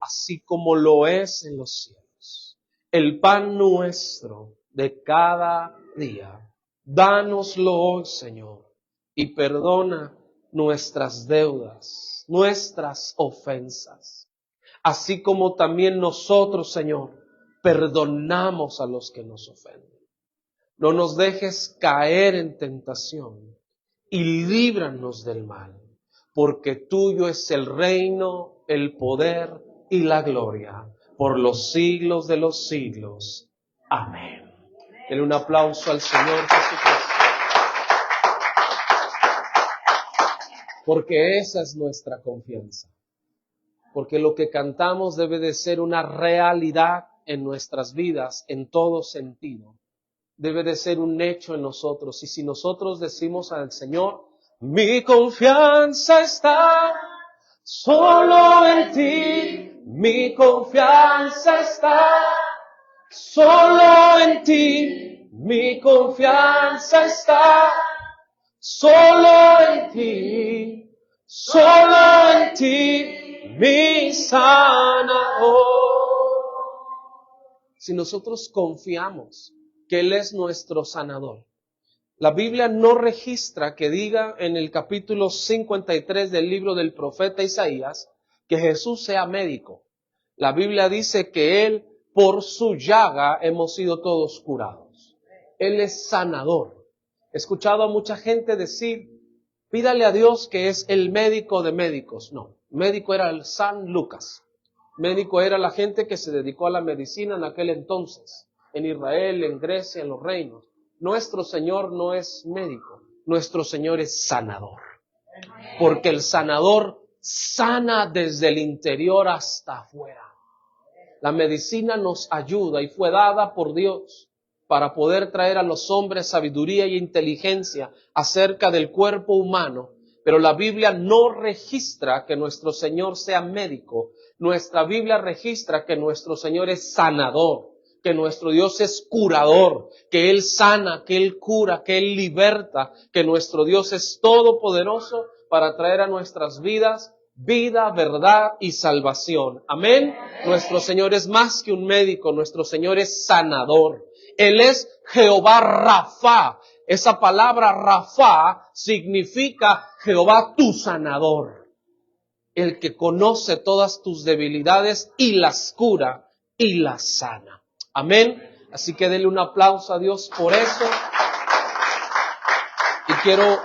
así como lo es en los cielos. El pan nuestro de cada día, dánoslo hoy, Señor, y perdona nuestras deudas, nuestras ofensas, así como también nosotros, Señor, perdonamos a los que nos ofenden. No nos dejes caer en tentación y líbranos del mal, porque tuyo es el reino, el poder y la gloria, por los siglos de los siglos. Amén. Denle un aplauso al Señor Jesucristo. Porque esa es nuestra confianza. Porque lo que cantamos debe de ser una realidad en nuestras vidas, en todo sentido. Debe de ser un hecho en nosotros. Y si nosotros decimos al Señor, mi confianza está solo en ti, mi confianza está solo en ti, mi confianza está solo en ti, mi sanador. Si nosotros confiamos que Él es nuestro sanador, la Biblia no registra que diga en el capítulo 53 del libro del profeta Isaías que Jesús sea médico. La Biblia dice que Él, por su llaga, hemos sido todos curados. Él es sanador. He escuchado a mucha gente decir, pídale a Dios que es el médico de médicos. No, médico era el San Lucas. Médico era la gente que se dedicó a la medicina en aquel entonces, en Israel, en Grecia, en los reinos. Nuestro Señor no es médico, nuestro Señor es sanador. Porque el sanador sana desde el interior hasta afuera. La medicina nos ayuda y fue dada por Dios para poder traer a los hombres sabiduría y inteligencia acerca del cuerpo humano. Pero la Biblia no registra que nuestro Señor sea médico. Nuestra Biblia registra que nuestro Señor es sanador, que nuestro Dios es curador, que Él sana, que Él cura, que Él liberta, que nuestro Dios es todopoderoso para traer a nuestras vidas vida, verdad y salvación. Amén. Nuestro Señor es más que un médico, nuestro Señor es sanador. Él es Jehová Rafa. Esa palabra Rafa significa Jehová tu sanador. El que conoce todas tus debilidades y las cura y las sana. Amén. Así que denle un aplauso a Dios por eso. Y quiero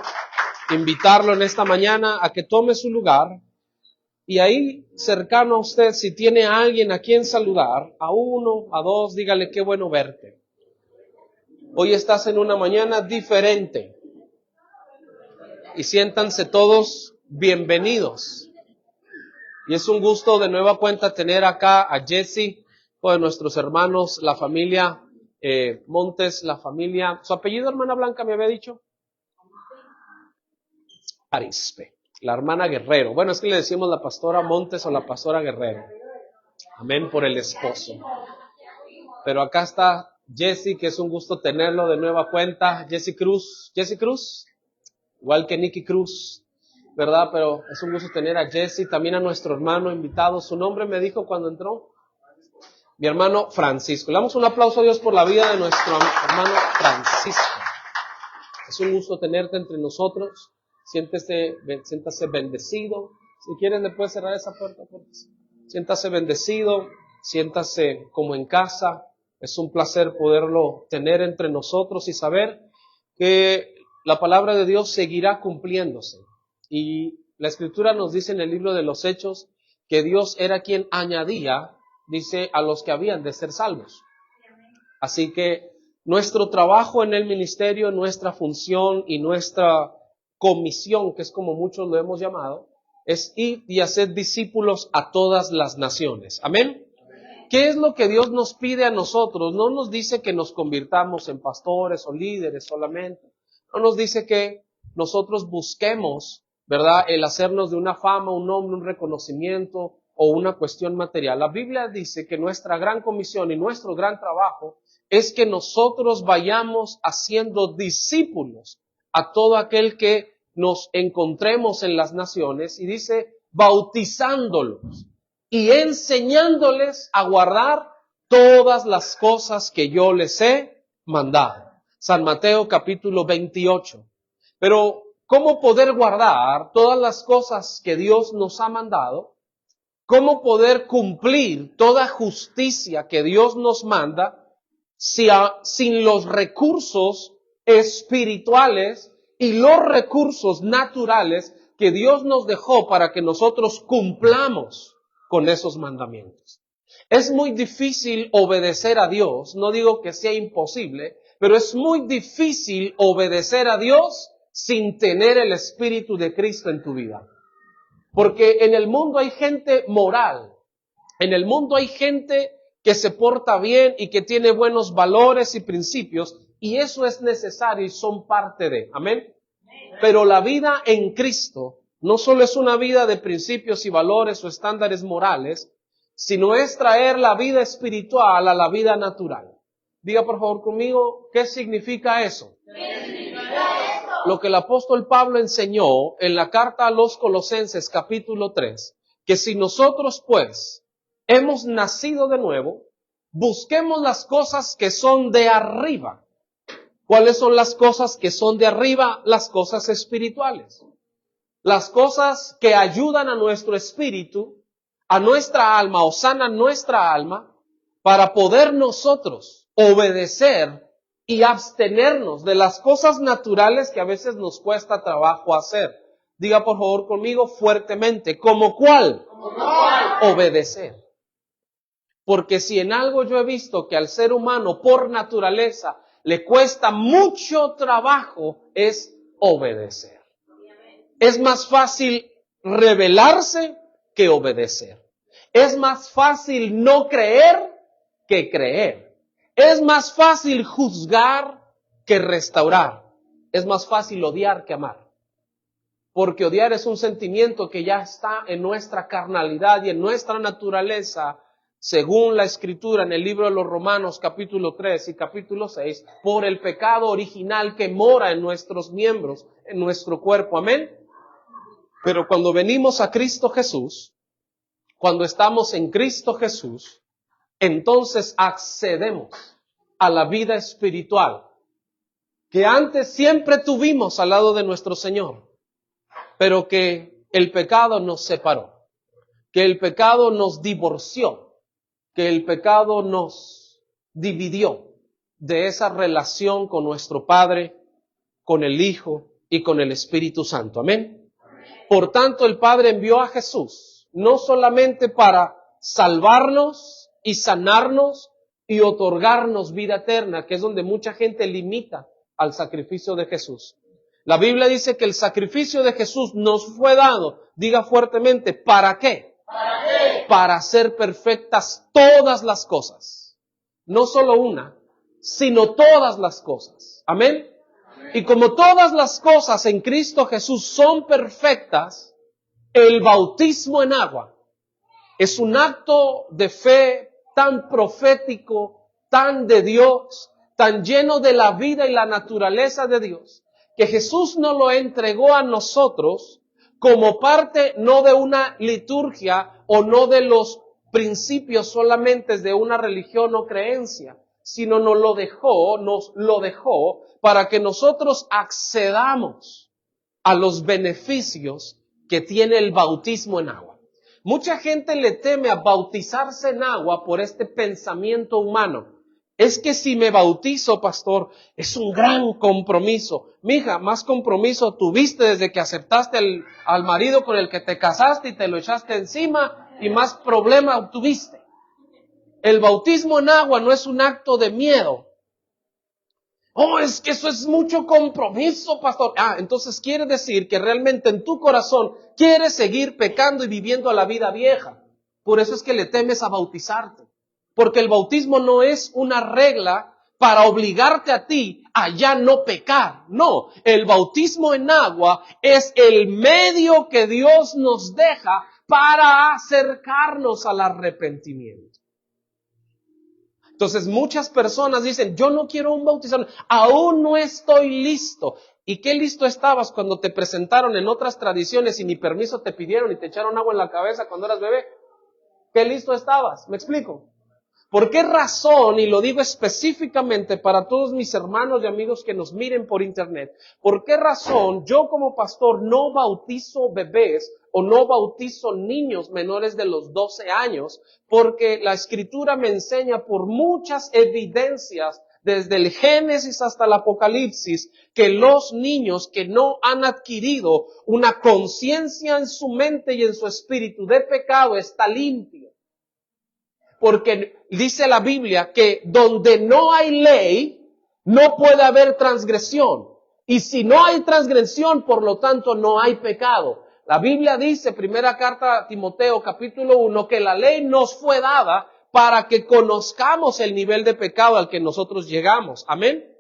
invitarlo en esta mañana a que tome su lugar. Y ahí, cercano a usted, si tiene a alguien a quien saludar, a uno, a dos, dígale qué bueno verte. Hoy estás en una mañana diferente. Y siéntanse todos bienvenidos. Y es un gusto de nueva cuenta tener acá a Jesse, de nuestros hermanos, la familia Montes, la familia... ¿Su apellido, hermana Blanca, me había dicho? Arispe. La hermana Guerrero. Bueno, es que le decimos la pastora Montes o la pastora Guerrero. Amén por el esposo. Pero acá está Jesse, que es un gusto tenerlo de nueva cuenta. Jesse Cruz. Jesse Cruz. Igual que Nicky Cruz. ¿Verdad? Pero es un gusto tener a Jesse. También a nuestro hermano invitado. Su nombre me dijo cuando entró. Mi hermano Francisco. Le damos un aplauso a Dios por la vida de nuestro hermano Francisco. Es un gusto tenerte entre nosotros. Siéntase bendecido. Si quieren, le puedes cerrar esa puerta. Siéntase bendecido, siéntase como en casa. Es un placer poderlo tener entre nosotros y saber que la palabra de Dios seguirá cumpliéndose. Y la Escritura nos dice en el libro de los Hechos que Dios era quien añadía, dice, a los que habían de ser salvos. Así que nuestro trabajo en el ministerio, nuestra función y nuestra comisión, que es como muchos lo hemos llamado, es ir y hacer discípulos a todas las naciones. Amén. ¿Qué es lo que Dios nos pide a nosotros? No nos dice que nos convirtamos en pastores o líderes solamente. No nos dice que nosotros busquemos, ¿verdad?, el hacernos de una fama, un nombre, un reconocimiento o una cuestión material. La Biblia dice que nuestra gran comisión y nuestro gran trabajo es que nosotros vayamos haciendo discípulos a todo aquel que nos encontremos en las naciones, y dice bautizándolos y enseñándoles a guardar todas las cosas que yo les he mandado. San Mateo capítulo 28. Pero, ¿cómo poder guardar todas las cosas que Dios nos ha mandado? ¿Cómo poder cumplir toda justicia que Dios nos manda sin los recursos espirituales y los recursos naturales que Dios nos dejó para que nosotros cumplamos con esos mandamientos? Es muy difícil obedecer a Dios, no digo que sea imposible, pero es muy difícil obedecer a Dios sin tener el Espíritu de Cristo en tu vida. Porque en el mundo hay gente moral, en el mundo hay gente que se porta bien y que tiene buenos valores y principios, y eso es necesario y son parte de, amén. Pero la vida en Cristo no solo es una vida de principios y valores o estándares morales, sino es traer la vida espiritual a la vida natural. Diga por favor conmigo, ¿qué significa eso? ¿Qué significa eso? Lo que el apóstol Pablo enseñó en la carta a los Colosenses capítulo 3, que si nosotros pues hemos nacido de nuevo, busquemos las cosas que son de arriba. ¿Cuáles son las cosas que son de arriba? Las cosas espirituales. Las cosas que ayudan a nuestro espíritu, a nuestra alma o sanan nuestra alma para poder nosotros obedecer y abstenernos de las cosas naturales que a veces nos cuesta trabajo hacer. Diga por favor conmigo fuertemente, ¿como cuál? ¿Como cuál? Obedecer. Porque si en algo yo he visto que al ser humano por naturaleza le cuesta mucho trabajo es obedecer. Es más fácil rebelarse que obedecer. Es más fácil no creer que creer. Es más fácil juzgar que restaurar. Es más fácil odiar que amar. Porque odiar es un sentimiento que ya está en nuestra carnalidad y en nuestra naturaleza, según la Escritura en el libro de los Romanos capítulo 3 y capítulo 6, por el pecado original que mora en nuestros miembros, en nuestro cuerpo. Amén. Pero cuando venimos a Cristo Jesús, cuando estamos en Cristo Jesús, entonces accedemos a la vida espiritual que antes siempre tuvimos al lado de nuestro Señor, pero que el pecado nos separó, que el pecado nos divorció, que el pecado nos dividió de esa relación con nuestro Padre, con el Hijo y con el Espíritu Santo. Amén. Por tanto, el Padre envió a Jesús, no solamente para salvarnos y sanarnos y otorgarnos vida eterna, que es donde mucha gente limita al sacrificio de Jesús. La Biblia dice que el sacrificio de Jesús nos fue dado, diga fuertemente, ¿para qué? ¿Para qué? Para hacer perfectas todas las cosas. No solo una, sino todas las cosas. Amén. Y como todas las cosas en Cristo Jesús son perfectas, el bautismo en agua es un acto de fe tan profético, tan de Dios, tan lleno de la vida y la naturaleza de Dios, que Jesús nos lo entregó a nosotros como parte no de una liturgia o no de los principios solamente de una religión o creencia, sino nos lo dejó para que nosotros accedamos a los beneficios que tiene el bautismo en agua. Mucha gente le teme a bautizarse en agua por este pensamiento humano. Es que si me bautizo, pastor, es un gran compromiso. Mija, más compromiso tuviste desde que aceptaste al marido con el que te casaste y te lo echaste encima, y más problema obtuviste. El bautismo en agua no es un acto de miedo. Oh, es que eso es mucho compromiso, pastor. Entonces quiere decir que realmente en tu corazón quieres seguir pecando y viviendo la vida vieja. Por eso es que le temes a bautizarte. Porque el bautismo no es una regla para obligarte a ti a ya no pecar. No, el bautismo en agua es el medio que Dios nos deja para acercarnos al arrepentimiento. Entonces muchas personas dicen, yo no quiero un bautizado, aún no estoy listo. ¿Y qué listo estabas cuando te presentaron en otras tradiciones y ni permiso te pidieron y te echaron agua en la cabeza cuando eras bebé? ¿Qué listo estabas? ¿Me explico? ¿Por qué razón? Y lo digo específicamente para todos mis hermanos y amigos que nos miren por internet. ¿Por qué razón yo como pastor no bautizo bebés o no bautizo niños menores de los 12 años? Porque la Escritura me enseña por muchas evidencias, desde el Génesis hasta el Apocalipsis, que los niños que no han adquirido una conciencia en su mente y en su espíritu de pecado está limpio. Porque dice la Biblia que donde no hay ley, no puede haber transgresión. Y si no hay transgresión, por lo tanto, no hay pecado. La Biblia dice, primera carta a Timoteo, capítulo 1, que la ley nos fue dada para que conozcamos el nivel de pecado al que nosotros llegamos. Amén.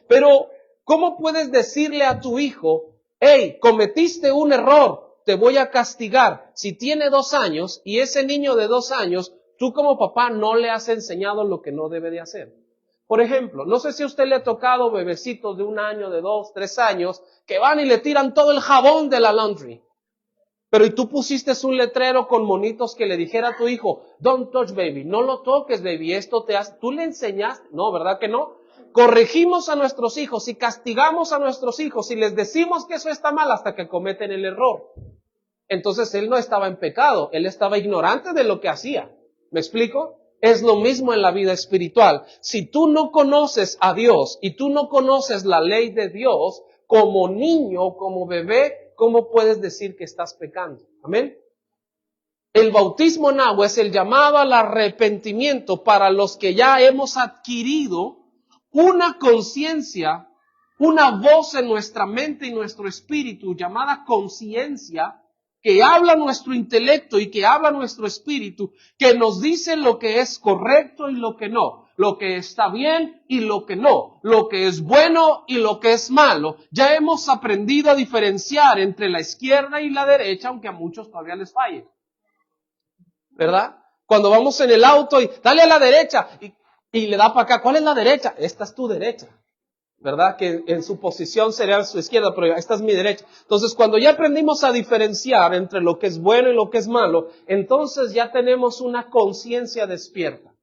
Pero, ¿cómo puedes decirle a tu hijo, hey, cometiste un error, te voy a castigar? Si tiene 2 años y ese niño de 2 años, tú como papá no le has enseñado lo que no debe de hacer. Por ejemplo, no sé si a usted le ha tocado bebecitos de 1 año, de 2, 3 años, que van y le tiran todo el jabón de la laundry. Pero y tú pusiste un letrero con monitos que le dijera a tu hijo, don't touch baby, no lo toques baby, esto te hace, tú le enseñaste, no, ¿verdad que no? Corregimos a nuestros hijos y castigamos a nuestros hijos y les decimos que eso está mal hasta que cometen el error. Entonces él no estaba en pecado, él estaba ignorante de lo que hacía. ¿Me explico? Es lo mismo en la vida espiritual. Si tú no conoces a Dios y tú no conoces la ley de Dios, como niño, como bebé, ¿cómo puedes decir que estás pecando? Amén. El bautismo en agua es el llamado al arrepentimiento para los que ya hemos adquirido una conciencia, una voz en nuestra mente y nuestro espíritu llamada conciencia, que habla nuestro intelecto y que habla nuestro espíritu, que nos dice lo que es correcto y lo que no, lo que está bien y lo que no, lo que es bueno y lo que es malo. Ya hemos aprendido a diferenciar entre la izquierda y la derecha, aunque a muchos todavía les falle. ¿Verdad? Cuando vamos en el auto y dale a la derecha y le da para acá, ¿cuál es la derecha? Esta es tu derecha. ¿Verdad? Que en su posición sería su izquierda, pero esta es mi derecha. Entonces, cuando ya aprendimos a diferenciar entre lo que es bueno y lo que es malo, entonces ya tenemos una conciencia despierta.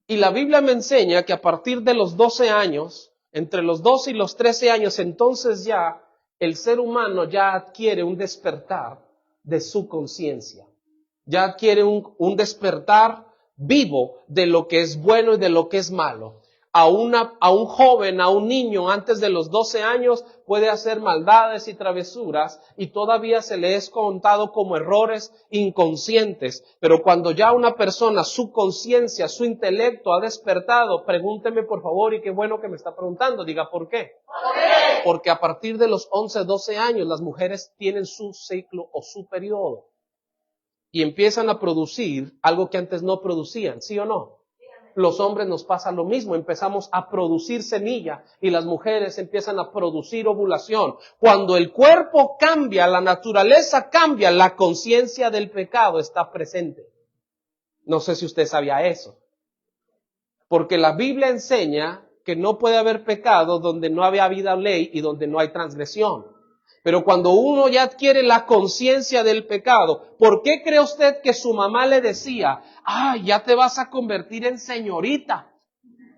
Y la Biblia me enseña que a partir de los 12 años, entre los 12 y los 13 años, entonces ya el ser humano ya adquiere un despertar de su conciencia. Ya adquiere un despertar vivo de lo que es bueno y de lo que es malo. A un joven, a un niño antes de los 12 años puede hacer maldades y travesuras y todavía se le es contado como errores inconscientes. Pero cuando ya una persona, su conciencia, su intelecto ha despertado, pregúnteme por favor, y qué bueno que me está preguntando, diga ¿por qué? Porque a partir de los 11, 12 años las mujeres tienen su ciclo o su periodo y empiezan a producir algo que antes no producían, ¿sí o no? Los hombres nos pasa lo mismo, empezamos a producir semilla y las mujeres empiezan a producir ovulación. Cuando el cuerpo cambia, la naturaleza cambia, la conciencia del pecado está presente. No sé si usted sabía eso. Porque la Biblia enseña que no puede haber pecado donde no había habido ley y donde no hay transgresión. Pero cuando uno ya adquiere la conciencia del pecado, ¿por qué cree usted que su mamá le decía, ya te vas a convertir en señorita?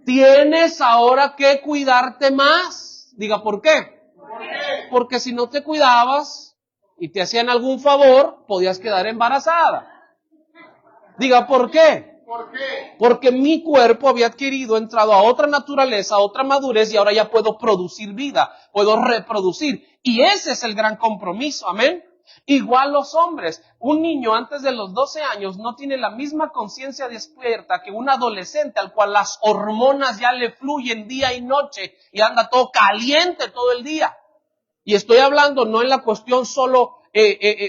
Tienes ahora que cuidarte más. Diga, ¿por qué? Porque si no te cuidabas y te hacían algún favor, podías quedar embarazada. Diga, ¿por qué? ¿Por qué? Porque mi cuerpo había entrado a otra naturaleza, a otra madurez y ahora ya puedo producir vida, puedo reproducir. Y ese es el gran compromiso, amén. Igual los hombres, un niño antes de los 12 años no tiene la misma conciencia despierta que un adolescente al cual las hormonas ya le fluyen día y noche y anda todo caliente todo el día. Y estoy hablando no en la cuestión solo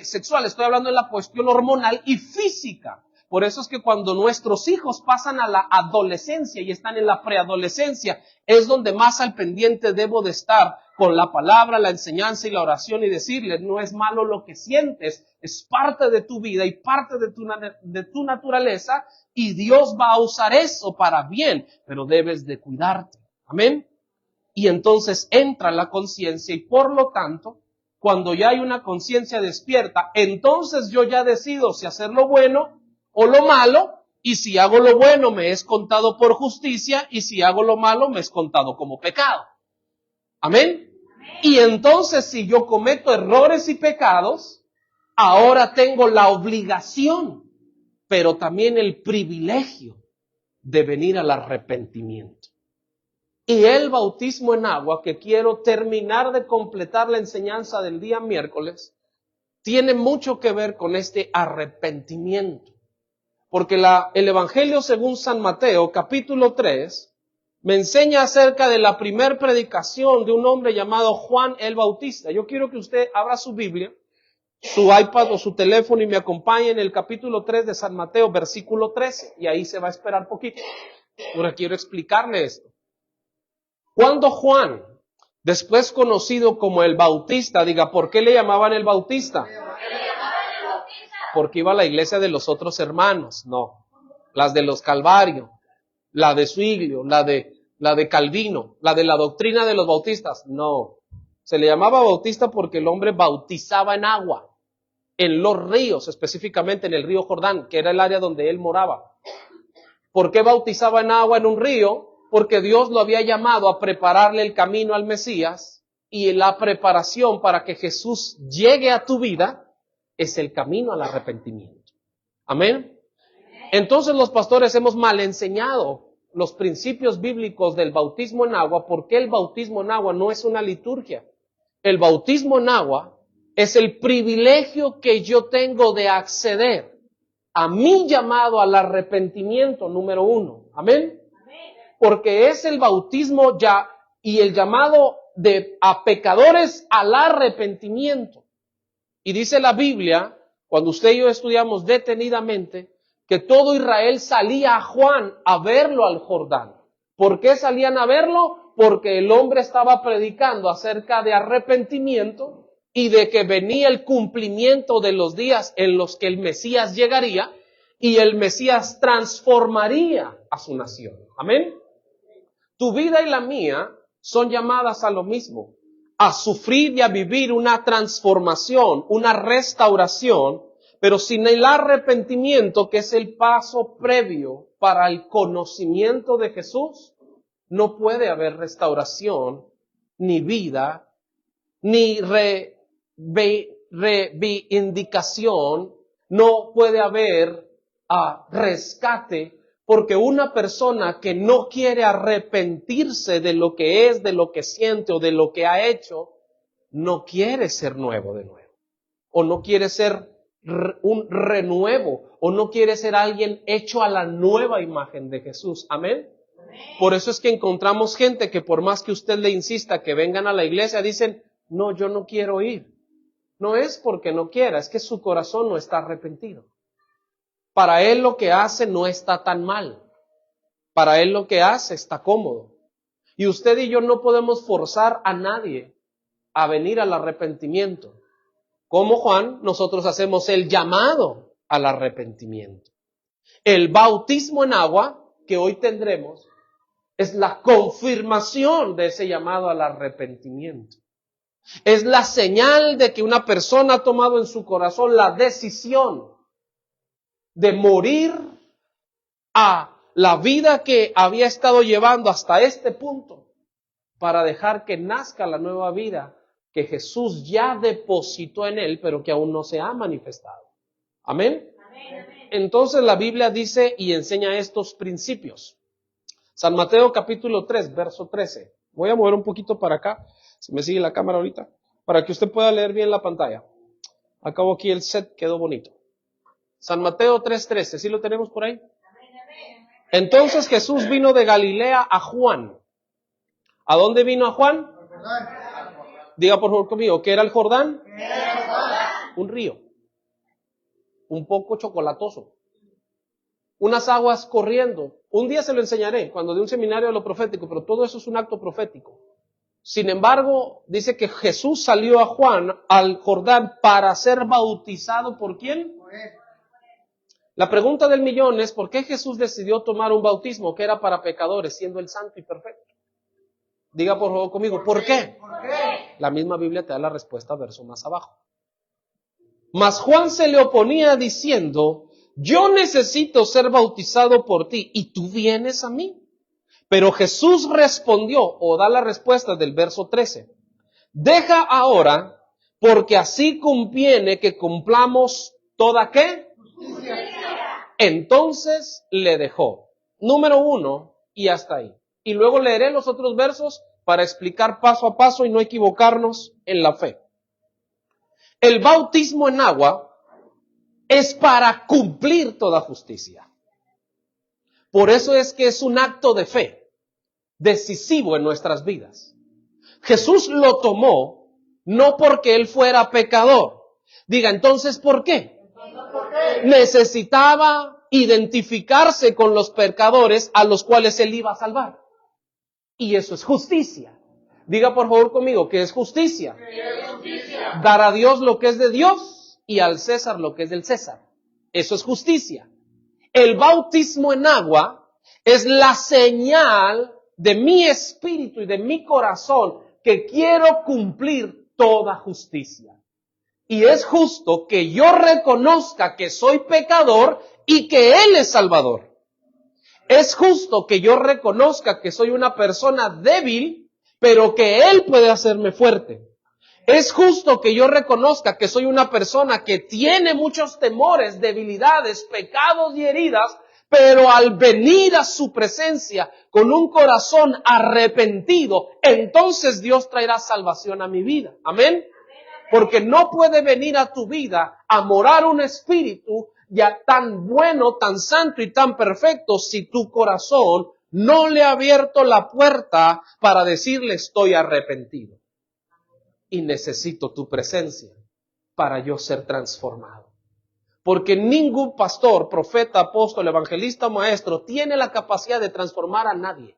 sexual, estoy hablando en la cuestión hormonal y física. Por eso es que cuando nuestros hijos pasan a la adolescencia y están en la preadolescencia, es donde más al pendiente debo de estar con la palabra, la enseñanza y la oración y decirles, no es malo lo que sientes, es parte de tu vida y parte de tu naturaleza y Dios va a usar eso para bien, pero debes de cuidarte. Amén. Y entonces entra la conciencia y por lo tanto, cuando ya hay una conciencia despierta, entonces yo ya decido si hacer lo bueno o lo malo, y si hago lo bueno me es contado por justicia, y si hago lo malo me es contado como pecado. Amén. Y entonces si yo cometo errores y pecados, ahora tengo la obligación, pero también el privilegio de venir al arrepentimiento. Y el bautismo en agua, que quiero terminar de completar la enseñanza del día miércoles, tiene mucho que ver con este arrepentimiento. Porque el Evangelio según San Mateo, capítulo 3, me enseña acerca de la primer predicación de un hombre llamado Juan el Bautista. Yo quiero que usted abra su Biblia, su iPad o su teléfono y me acompañe en el capítulo 3 de San Mateo, versículo 13. Y ahí se va a esperar poquito, porque quiero explicarle esto. Cuando Juan, después conocido como el Bautista, diga, ¿por qué le llamaban el Bautista? Porque iba a la iglesia de los otros hermanos, no, las de los Calvario, la de Zwinglio, la de Calvino, la de la doctrina de los bautistas, no. Se le llamaba Bautista porque el hombre bautizaba en agua, en los ríos, específicamente en el río Jordán, que era el área donde él moraba. ¿Por qué bautizaba en agua en un río? Porque Dios lo había llamado a prepararle el camino al Mesías, y la preparación para que Jesús llegue a tu vida es el camino al arrepentimiento. Amén. Entonces los pastores hemos mal enseñado los principios bíblicos del bautismo en agua, porque el bautismo en agua no es una liturgia. El bautismo en agua es el privilegio que yo tengo de acceder a mi llamado al arrepentimiento número 1. Amén. Porque es el bautismo ya y el llamado a pecadores al arrepentimiento. Y dice la Biblia, cuando usted y yo estudiamos detenidamente, que todo Israel salía a Juan a verlo al Jordán. ¿Por qué salían a verlo? Porque el hombre estaba predicando acerca de arrepentimiento y de que venía el cumplimiento de los días en los que el Mesías llegaría y el Mesías transformaría a su nación. Amén. Tu vida y la mía son llamadas a lo mismo, a sufrir y a vivir una transformación, una restauración, pero sin el arrepentimiento, que es el paso previo para el conocimiento de Jesús, no puede haber restauración, ni vida, ni reivindicación, no puede haber rescate, porque una persona que no quiere arrepentirse de lo que es, de lo que siente o de lo que ha hecho, no quiere ser nuevo de nuevo, o no quiere ser un renuevo, o no quiere ser alguien hecho a la nueva imagen de Jesús. Amén. Por eso es que encontramos gente que por más que usted le insista que vengan a la iglesia, dicen, no, yo no quiero ir. No es porque no quiera, es que su corazón no está arrepentido. Para él lo que hace no está tan mal. Para él lo que hace está cómodo. Y usted y yo no podemos forzar a nadie a venir al arrepentimiento. Como Juan, nosotros hacemos el llamado al arrepentimiento. El bautismo en agua que hoy tendremos es la confirmación de ese llamado al arrepentimiento. Es la señal de que una persona ha tomado en su corazón la decisión de morir a la vida que había estado llevando hasta este punto para dejar que nazca la nueva vida que Jesús ya depositó en él, pero que aún no se ha manifestado. ¿Amén? Amén. Entonces la Biblia dice y enseña estos principios. San Mateo capítulo 3, verso 13. Voy a mover un poquito para acá, si me sigue la cámara ahorita, para que usted pueda leer bien la pantalla. Acabo aquí el set, quedó bonito. San Mateo 3:13, ¿sí lo tenemos por ahí? Entonces Jesús vino de Galilea a Juan. ¿A dónde vino a Juan? Diga por favor conmigo, ¿qué era el Jordán? Un río. Un poco chocolatoso. Unas aguas corriendo. Un día se lo enseñaré cuando dé un seminario de lo profético, pero todo eso es un acto profético. Sin embargo, dice que Jesús salió a Juan al Jordán para ser bautizado ¿por quién? La pregunta del millón es, ¿por qué Jesús decidió tomar un bautismo que era para pecadores, siendo el santo y perfecto? Diga por favor conmigo, ¿por qué? ¿Por qué? La misma Biblia te da la respuesta, verso más abajo. Mas Juan se le oponía diciendo, Yo necesito ser bautizado por ti y tú vienes a mí. Pero Jesús respondió, o da la respuesta del verso 13. Deja ahora, porque así conviene que cumplamos toda ¿qué? Justicia. Entonces le dejó. Número 1, y hasta ahí. Y luego leeré los otros versos para explicar paso a paso y no equivocarnos en la fe. El bautismo en agua es para cumplir toda justicia. Por eso es que es un acto de fe decisivo en nuestras vidas. Jesús lo tomó no porque él fuera pecador. Diga, entonces, ¿por qué? Necesitaba identificarse con los pecadores a los cuales él iba a salvar. Y eso es justicia. Diga por favor conmigo, ¿qué es justicia? ¿Qué es justicia? Dar a Dios lo que es de Dios y al César lo que es del César. Eso es justicia. El bautismo en agua es la señal de mi espíritu y de mi corazón que quiero cumplir toda justicia. Y es justo que yo reconozca que soy pecador y que Él es Salvador. Es justo que yo reconozca que soy una persona débil, pero que Él puede hacerme fuerte. Es justo que yo reconozca que soy una persona que tiene muchos temores, debilidades, pecados y heridas, pero al venir a su presencia con un corazón arrepentido, entonces Dios traerá salvación a mi vida. Amén. Porque no puede venir a tu vida a morar un espíritu ya tan bueno, tan santo y tan perfecto si tu corazón no le ha abierto la puerta para decirle estoy arrepentido. Y necesito tu presencia para yo ser transformado. Porque ningún pastor, profeta, apóstol, evangelista o maestro tiene la capacidad de transformar a nadie.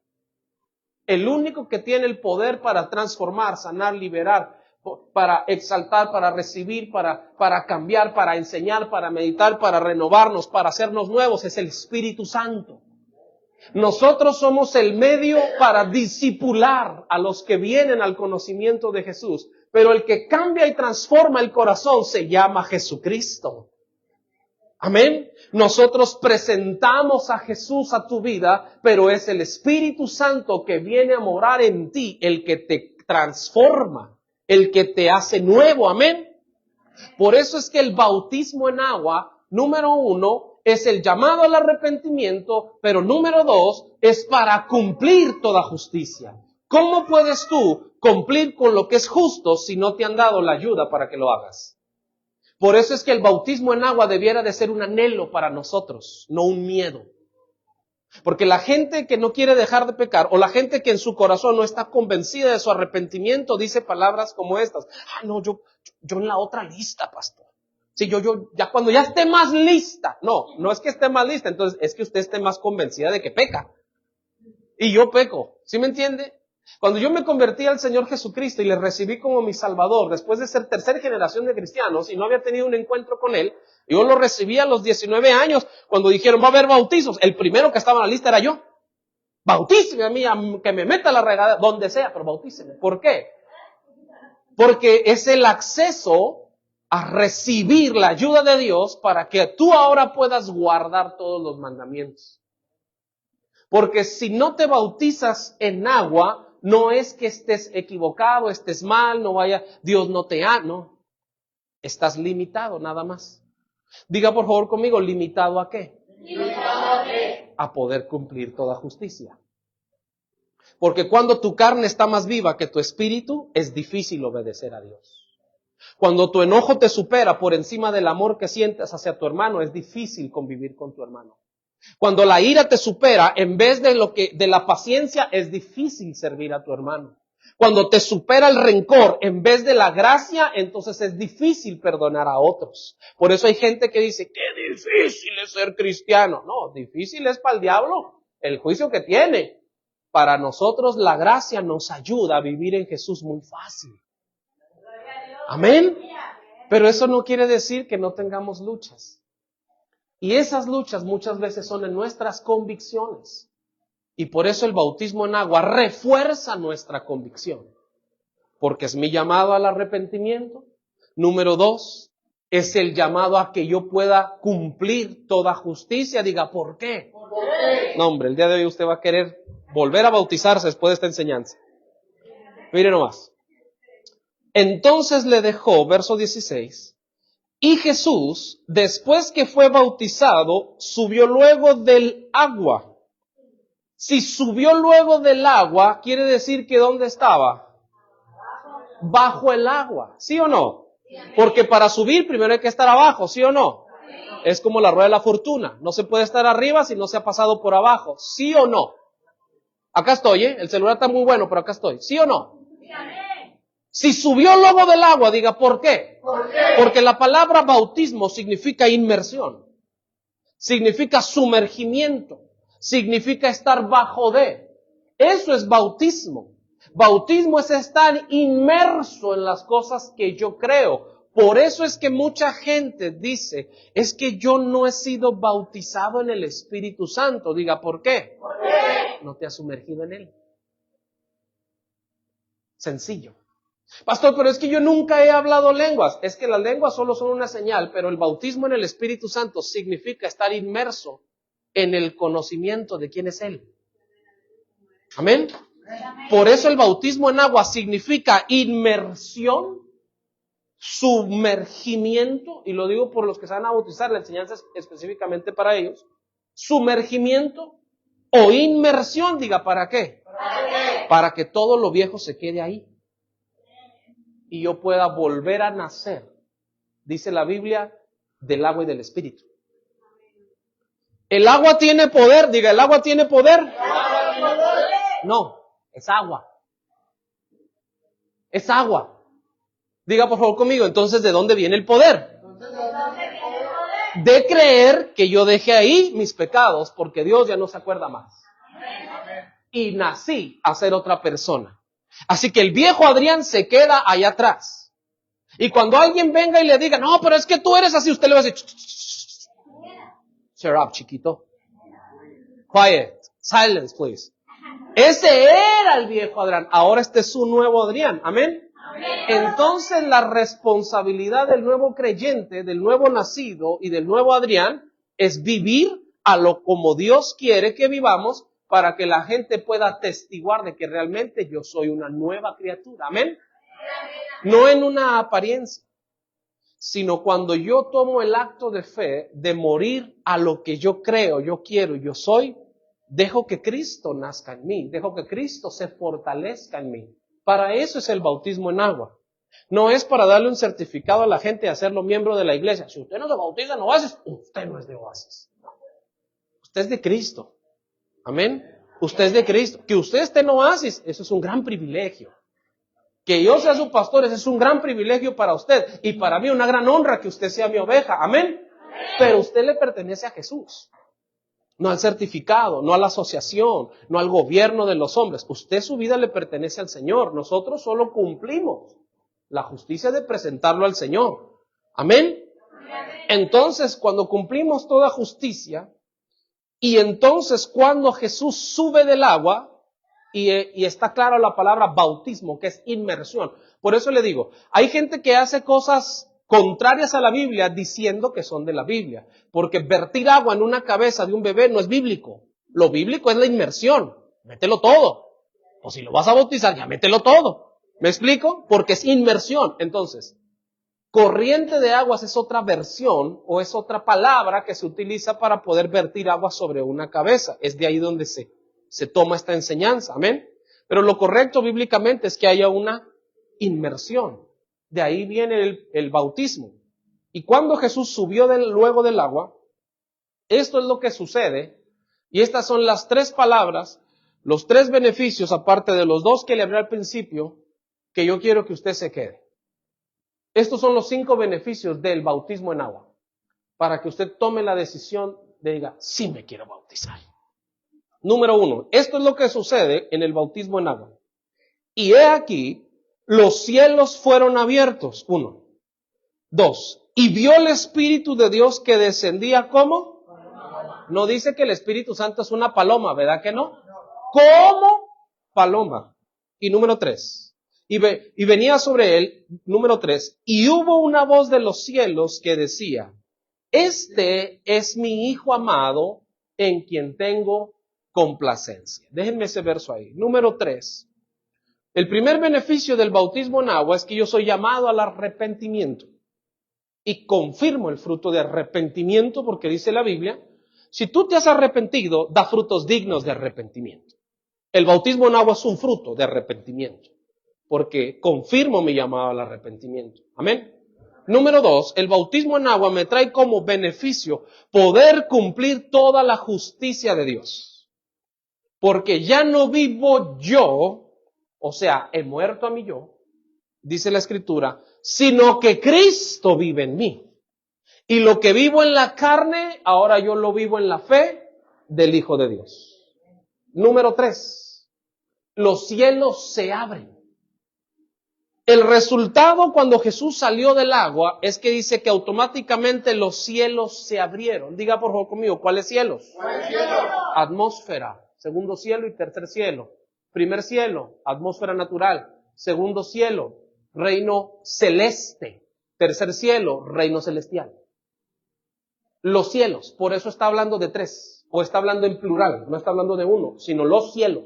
El único que tiene el poder para transformar, sanar, liberar, para exaltar, para recibir, para cambiar, para enseñar, para meditar, para renovarnos, para hacernos nuevos, es el Espíritu Santo. Nosotros somos el medio para discipular a los que vienen al conocimiento de Jesús. Pero el que cambia y transforma el corazón se llama Jesucristo. Amén. Nosotros presentamos a Jesús a tu vida, pero es el Espíritu Santo que viene a morar en ti, el que te transforma, el que te hace nuevo. Amén. Por eso es que el bautismo en agua, número 1, es el llamado al arrepentimiento, pero número 2, es para cumplir toda justicia. ¿Cómo puedes tú cumplir con lo que es justo si no te han dado la ayuda para que lo hagas? Por eso es que el bautismo en agua debiera de ser un anhelo para nosotros, no un miedo. Porque la gente que no quiere dejar de pecar, o la gente que en su corazón no está convencida de su arrepentimiento, dice palabras como estas. No, yo en la otra lista, pastor. Sí, ya cuando ya esté más lista. No es que esté más lista, entonces es que usted esté más convencida de que peca. Y yo peco, ¿sí me entiende? Cuando yo me convertí al Señor Jesucristo y le recibí como mi Salvador, después de ser tercera generación de cristianos y no había tenido un encuentro con Él, yo lo recibí a los 19 años, cuando dijeron va a haber bautizos. El primero que estaba en la lista era yo. Bautíceme a mí, que me meta la regadera, donde sea, pero bautíceme. ¿Por qué? Porque es el acceso a recibir la ayuda de Dios para que tú ahora puedas guardar todos los mandamientos. Porque si no te bautizas en agua, no es que estés equivocado, estés mal, Dios no te ama, no. Estás limitado nada más. Diga por favor conmigo, ¿limitado a qué? ¿Limitado a qué? A poder cumplir toda justicia. Porque cuando tu carne está más viva que tu espíritu, es difícil obedecer a Dios. Cuando tu enojo te supera por encima del amor que sientes hacia tu hermano, es difícil convivir con tu hermano. Cuando la ira te supera, en vez de la paciencia, es difícil servir a tu hermano. Cuando te supera el rencor, en vez de la gracia, entonces es difícil perdonar a otros. Por eso hay gente que dice, qué difícil es ser cristiano. No, difícil es para el diablo, el juicio que tiene. Para nosotros la gracia nos ayuda a vivir en Jesús muy fácil. Amén. Pero eso no quiere decir que no tengamos luchas. Y esas luchas muchas veces son en nuestras convicciones. Y por eso el bautismo en agua refuerza nuestra convicción. Porque es mi llamado al arrepentimiento. Número 2, Es el llamado a que yo pueda cumplir toda justicia. Diga, ¿por qué? ¿Por qué? No, hombre, el día de hoy usted va a querer volver a bautizarse después de esta enseñanza. Mire nomás. Entonces le dejó, verso 16, y Jesús, después que fue bautizado, subió luego del agua. Si subió luego del agua, quiere decir que ¿dónde estaba? Bajo el agua, ¿sí o no? Porque para subir primero hay que estar abajo, ¿sí o no? Es como la rueda de la fortuna. No se puede estar arriba si no se ha pasado por abajo, ¿sí o no? Acá estoy, el celular está muy bueno, pero acá estoy, ¿sí o no? Si subió luego del agua, diga, ¿por qué? ¿Por qué? Porque la palabra bautismo significa inmersión, significa sumergimiento, significa estar bajo de. Eso es bautismo. Bautismo es estar inmerso en las cosas que yo creo. Por eso es que mucha gente dice, es que yo no he sido bautizado en el Espíritu Santo. Diga, ¿por qué? ¿Por qué? No te has sumergido en él. Sencillo. Pastor, pero es que yo nunca he hablado lenguas. Es que las lenguas solo son una señal, pero el bautismo en el Espíritu Santo significa estar inmerso en el conocimiento de quién es Él. Amén. Por eso el bautismo en agua significa inmersión, sumergimiento, y lo digo por los que se van a bautizar, la enseñanza es específicamente para ellos, sumergimiento o inmersión, diga, ¿para qué? ¿Para qué? Para que todo lo viejo se quede ahí y yo pueda volver a nacer, dice la Biblia, del agua y del Espíritu. ¿El agua tiene poder? Diga, ¿el agua tiene poder? No, es agua. Es agua. Diga por favor conmigo, entonces, ¿de dónde viene el poder? De creer que yo dejé ahí mis pecados porque Dios ya no se acuerda más. Y nací a ser otra persona. Así que el viejo Adrián se queda allá atrás. Y cuando alguien venga y le diga, no, pero es que tú eres así, usted le va a decir, shut up, chiquito. Quiet. Silence, please. Ese era el viejo Adrián. Ahora este es su nuevo Adrián. Amén. Entonces la responsabilidad del nuevo creyente, del nuevo nacido y del nuevo Adrián es vivir a lo como Dios quiere que vivamos para que la gente pueda atestiguar de que realmente yo soy una nueva criatura. Amén. No en una apariencia, sino cuando yo tomo el acto de fe de morir a lo que yo creo, yo quiero y yo soy, dejo que Cristo nazca en mí, dejo que Cristo se fortalezca en mí. Para eso es el bautismo en agua. No es para darle un certificado a la gente y hacerlo miembro de la iglesia. Si usted no se bautiza en Oasis, usted no es de Oasis. Usted es de Cristo. Amén. Usted es de Cristo. Que usted esté en Oasis, eso es un gran privilegio. Que yo sea su pastor, ese es un gran privilegio para usted. Y para mí una gran honra que usted sea mi oveja. Amén. Pero usted le pertenece a Jesús. No al certificado, no a la asociación, no al gobierno de los hombres. Usted, su vida le pertenece al Señor. Nosotros solo cumplimos la justicia de presentarlo al Señor. Amén. Entonces, cuando cumplimos toda justicia, y entonces cuando Jesús sube del agua, y está clara la palabra bautismo, que es inmersión. Por eso le digo, hay gente que hace cosas contrarias a la Biblia diciendo que son de la Biblia. Porque vertir agua en una cabeza de un bebé no es bíblico. Lo bíblico es la inmersión. Mételo todo. O si lo vas a bautizar, ya mételo todo. ¿Me explico? Porque es inmersión. Entonces, corriente de aguas es otra versión o es otra palabra que se utiliza para poder vertir agua sobre una cabeza. Es de ahí donde se toma esta enseñanza. Amén. Pero lo correcto bíblicamente es que haya una inmersión. De ahí viene el bautismo. Y cuando Jesús subió luego del agua, esto es lo que sucede. Y estas son las tres palabras, los tres beneficios, aparte de los dos que le hablé al principio, que yo quiero que usted se quede. Estos son los 5 beneficios del bautismo en agua. Para que usted tome la decisión de diga, sí me quiero bautizar. Número 1, esto es lo que sucede en el bautismo en agua. Y he aquí, los cielos fueron abiertos. 1. 2. Y vio el Espíritu de Dios que descendía ¿cómo? No dice que el Espíritu Santo es una paloma, ¿verdad que no? Como paloma. Y número 3. y venía sobre él, número 3, y hubo una voz de los cielos que decía, este es mi Hijo amado en quien tengo complacencia. Déjenme ese verso ahí. Número 3. El primer beneficio del bautismo en agua es que yo soy llamado al arrepentimiento. Y confirmo el fruto de arrepentimiento porque dice la Biblia, si tú te has arrepentido, da frutos dignos de arrepentimiento. El bautismo en agua es un fruto de arrepentimiento, porque confirmo mi llamado al arrepentimiento. Amén. Número 2, el bautismo en agua me trae como beneficio poder cumplir toda la justicia de Dios. Porque ya no vivo yo, o sea, he muerto a mi yo, dice la Escritura, sino que Cristo vive en mí. Y lo que vivo en la carne, ahora yo lo vivo en la fe del Hijo de Dios. Número 3, los cielos se abren. El resultado cuando Jesús salió del agua es que dice que automáticamente los cielos se abrieron. Diga por favor conmigo, ¿cuáles cielos? ¿Cuál cielo? Atmósfera, segundo cielo y tercer cielo. Primer cielo, atmósfera natural. Segundo cielo, reino celeste. Tercer cielo, reino celestial. Los cielos, por eso está hablando de 3, o está hablando en plural, no está hablando de 1, sino los cielos.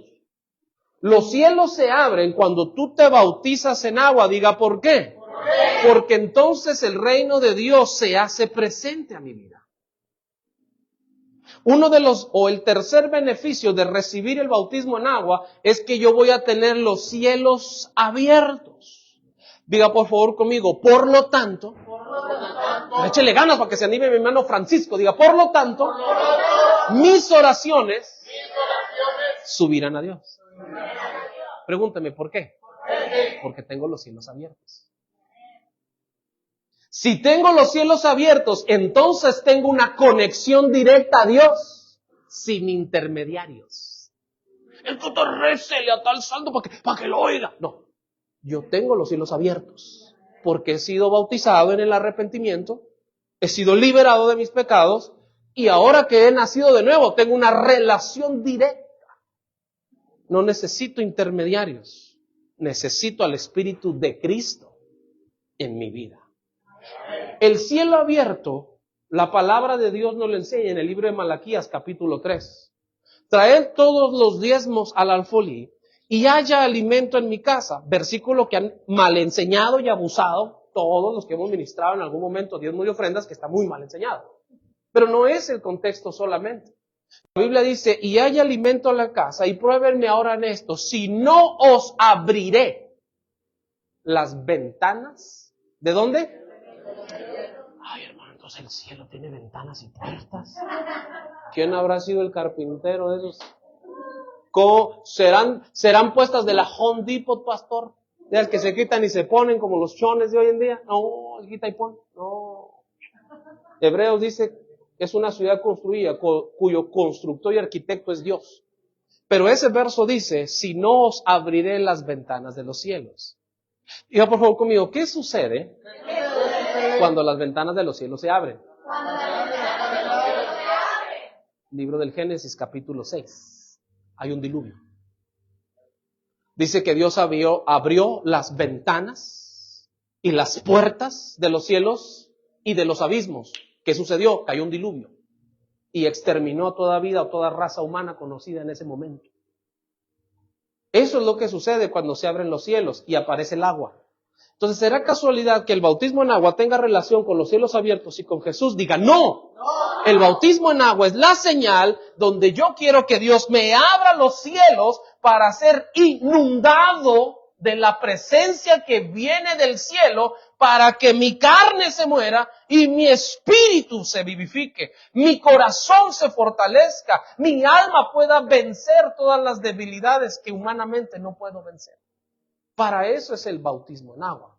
Los cielos se abren cuando tú te bautizas en agua. Diga, ¿por qué? Porque entonces el reino de Dios se hace presente a mi vida. El tercer beneficio de recibir el bautismo en agua es que yo voy a tener los cielos abiertos. Diga por favor conmigo, por lo tanto, échele ganas para que se anime mi hermano Francisco. Diga, por lo tanto, mis oraciones subirán a Dios. Pregúnteme, ¿por qué? Porque tengo los cielos abiertos. Si tengo los cielos abiertos, entonces tengo una conexión directa a Dios, sin intermediarios. Entonces récele a tal santo para que lo oiga. No, yo tengo los cielos abiertos, porque he sido bautizado en el arrepentimiento, he sido liberado de mis pecados, y ahora que he nacido de nuevo, tengo una relación directa. No necesito intermediarios, necesito al Espíritu de Cristo en mi vida. El cielo abierto, la palabra de Dios nos lo enseña en el libro de Malaquías capítulo 3. Traed todos los diezmos al alfolí y haya alimento en mi casa. Versículo que han mal enseñado y abusado todos los que hemos ministrado en algún momento diezmos y ofrendas, que está muy mal enseñado. Pero no es el contexto solamente. La Biblia dice, y hay alimento en la casa, y pruébenme ahora en esto, si no os abriré las ventanas. ¿De dónde? Ay, hermano, entonces el cielo tiene ventanas y puertas. ¿Quién habrá sido el carpintero de esos? ¿Cómo serán puestas de la Home Depot, pastor? De las que se quitan y se ponen como los chones de hoy en día. No, quita y pon. No. Hebreos dice, es una ciudad construida cuyo constructor y arquitecto es Dios. Pero ese verso dice, si no os abriré las ventanas de los cielos. Diga por favor conmigo, ¿qué sucede cuando las ventanas de los cielos se abren? Libro del Génesis capítulo 6. Hay un diluvio. Dice que Dios abrió las ventanas y las puertas de los cielos y de los abismos. ¿Qué sucedió? Cayó un diluvio y exterminó toda vida o toda raza humana conocida en ese momento. Eso es lo que sucede cuando se abren los cielos y aparece el agua. Entonces, ¿será casualidad que el bautismo en agua tenga relación con los cielos abiertos y con Jesús? Diga, no. El bautismo en agua es la señal donde yo quiero que Dios me abra los cielos para ser inundado de la presencia que viene del cielo, para que mi carne se muera y mi espíritu se vivifique, mi corazón se fortalezca, mi alma pueda vencer todas las debilidades que humanamente no puedo vencer. Para eso es el bautismo en agua.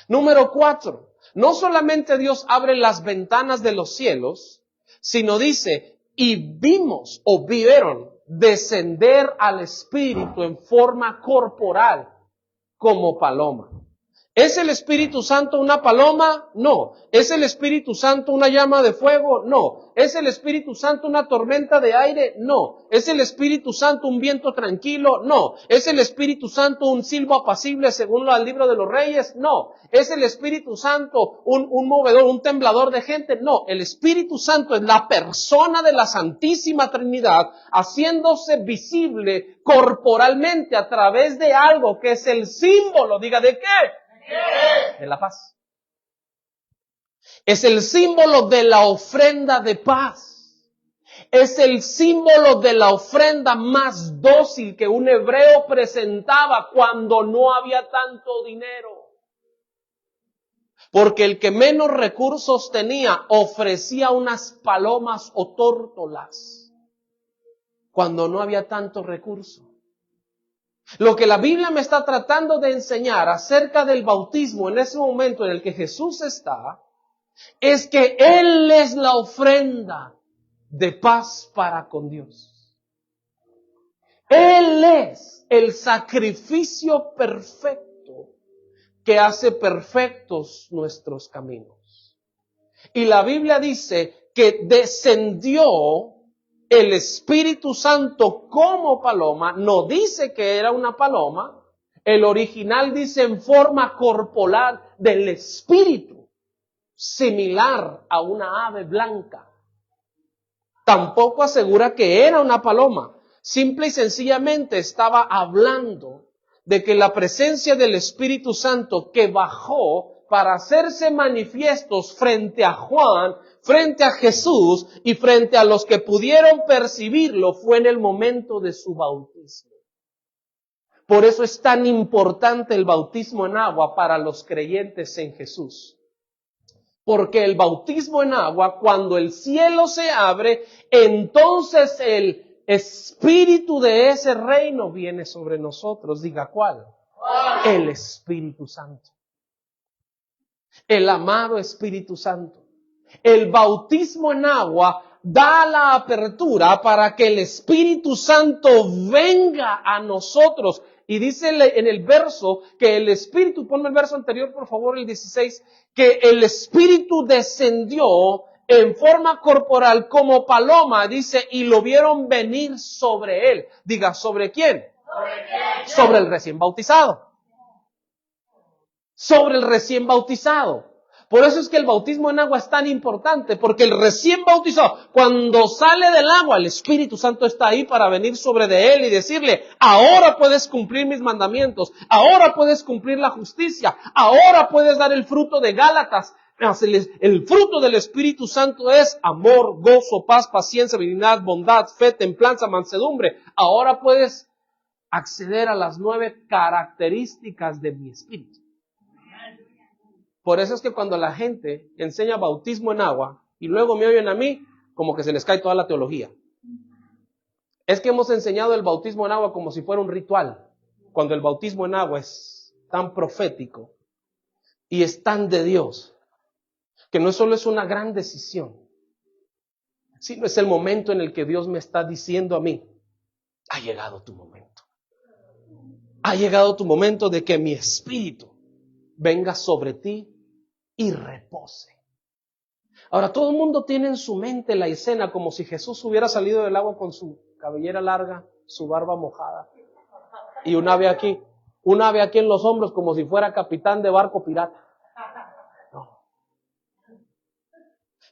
Número 4, no solamente Dios abre las ventanas de los cielos, sino dice, y vimos o vieron descender al Espíritu en forma corporal como paloma. ¿Es el Espíritu Santo una paloma? No. ¿Es el Espíritu Santo una llama de fuego? No. ¿Es el Espíritu Santo una tormenta de aire? No. ¿Es el Espíritu Santo un viento tranquilo? No. ¿Es el Espíritu Santo un silbo apacible según el libro de los Reyes? No. ¿Es el Espíritu Santo un movedor, un temblador de gente? No. El Espíritu Santo es la persona de la Santísima Trinidad haciéndose visible corporalmente a través de algo que es el símbolo, diga, ¿de qué? De la paz. Es el símbolo de la ofrenda de paz. Es el símbolo de la ofrenda más dócil que un hebreo presentaba cuando no había tanto dinero. Porque el que menos recursos tenía ofrecía unas palomas o tórtolas cuando no había tanto recurso. Lo que la Biblia me está tratando de enseñar acerca del bautismo en ese momento en el que Jesús está, es que Él es la ofrenda de paz para con Dios. Él es el sacrificio perfecto que hace perfectos nuestros caminos. Y la Biblia dice que descendió el Espíritu Santo como paloma. No dice que era una paloma. El original dice en forma corporal del Espíritu, similar a una ave blanca. Tampoco asegura que era una paloma. Simple y sencillamente estaba hablando de que la presencia del Espíritu Santo que bajó para hacerse manifiestos frente a Juan, frente a Jesús y frente a los que pudieron percibirlo fue en el momento de su bautismo. Por eso es tan importante el bautismo en agua para los creyentes en Jesús. Porque el bautismo en agua, cuando el cielo se abre, entonces el Espíritu de ese reino viene sobre nosotros. Diga, ¿cuál? El Espíritu Santo. El amado Espíritu Santo. El bautismo en agua da la apertura para que el Espíritu Santo venga a nosotros. Y dice en el verso que el Espíritu, ponme el verso anterior por favor, el 16, que el Espíritu descendió en forma corporal como paloma, dice, y lo vieron venir sobre él. Diga, ¿sobre quién? ¿Sobre quién? Sobre el recién bautizado. Sobre el recién bautizado. Por eso es que el bautismo en agua es tan importante, porque el recién bautizado, cuando sale del agua, el Espíritu Santo está ahí para venir sobre de él y decirle, ahora puedes cumplir mis mandamientos, ahora puedes cumplir la justicia, ahora puedes dar el fruto de Gálatas. El fruto del Espíritu Santo es amor, gozo, paz, paciencia, benignidad, bondad, fe, templanza, mansedumbre. Ahora puedes acceder a las 9 características de mi Espíritu. Por eso es que cuando la gente enseña bautismo en agua y luego me oyen a mí, como que se les cae toda la teología. Es que hemos enseñado el bautismo en agua como si fuera un ritual, cuando el bautismo en agua es tan profético y es tan de Dios, que no solo es una gran decisión, sino es el momento en el que Dios me está diciendo a mí, ha llegado tu momento. Ha llegado tu momento de que mi espíritu venga sobre ti y repose. Ahora, todo el mundo tiene en su mente la escena como si Jesús hubiera salido del agua con su cabellera larga, su barba mojada, y un ave aquí en los hombros como si fuera capitán de barco pirata. No.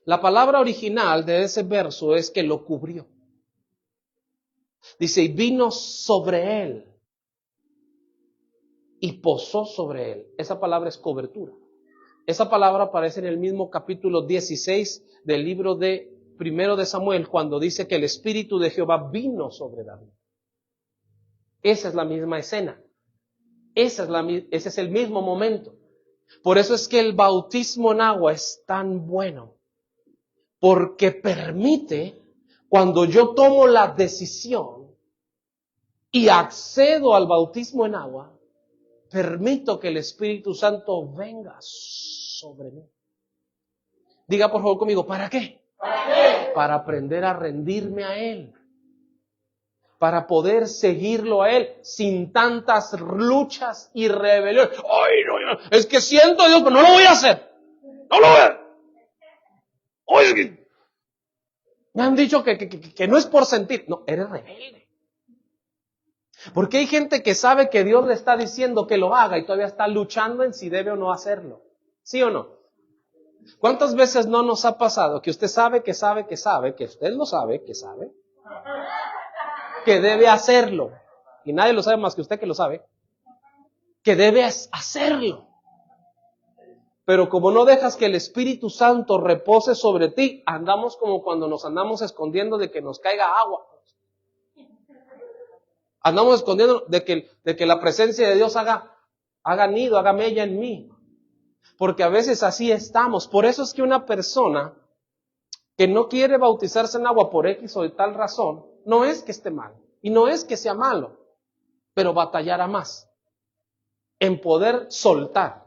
La palabra original de ese verso es que lo cubrió. Dice, y vino sobre él y posó sobre él. Esa palabra es cobertura. Esa palabra aparece en el mismo capítulo 16 del libro de Primero de Samuel, cuando dice que el Espíritu de Jehová vino sobre David. Esa es la misma escena. Ese es el mismo momento. Por eso es que el bautismo en agua es tan bueno. Porque permite, cuando yo tomo la decisión y accedo al bautismo en agua, permito que el Espíritu Santo venga sobre mí. Diga por favor conmigo, ¿para qué? ¿Para qué? Para aprender a rendirme a Él. para poder seguirlo a Él sin tantas luchas y rebeliones. Ay, no, es que siento a Dios, pero no lo voy a hacer. No lo voy a hacer. Oye, me han dicho que no es por sentir. No, eres rebelde. Porque hay gente que sabe que Dios le está diciendo que lo haga y todavía está luchando en si debe o no hacerlo. ¿Sí o no? ¿Cuántas veces no nos ha pasado que usted sabe, que usted lo sabe, que debe hacerlo? Y nadie lo sabe más que usted que lo sabe. Que debe hacerlo. Pero como no dejas que el Espíritu Santo repose sobre ti, andamos como cuando nos andamos escondiendo de que nos caiga agua. Andamos escondiendo de que la presencia de Dios haga nido, haga mella en mí. Porque a veces así estamos. Por eso es que una persona que no quiere bautizarse en agua por X o de tal razón, no es que esté mal. Y no es que sea malo, pero batallará más en poder soltar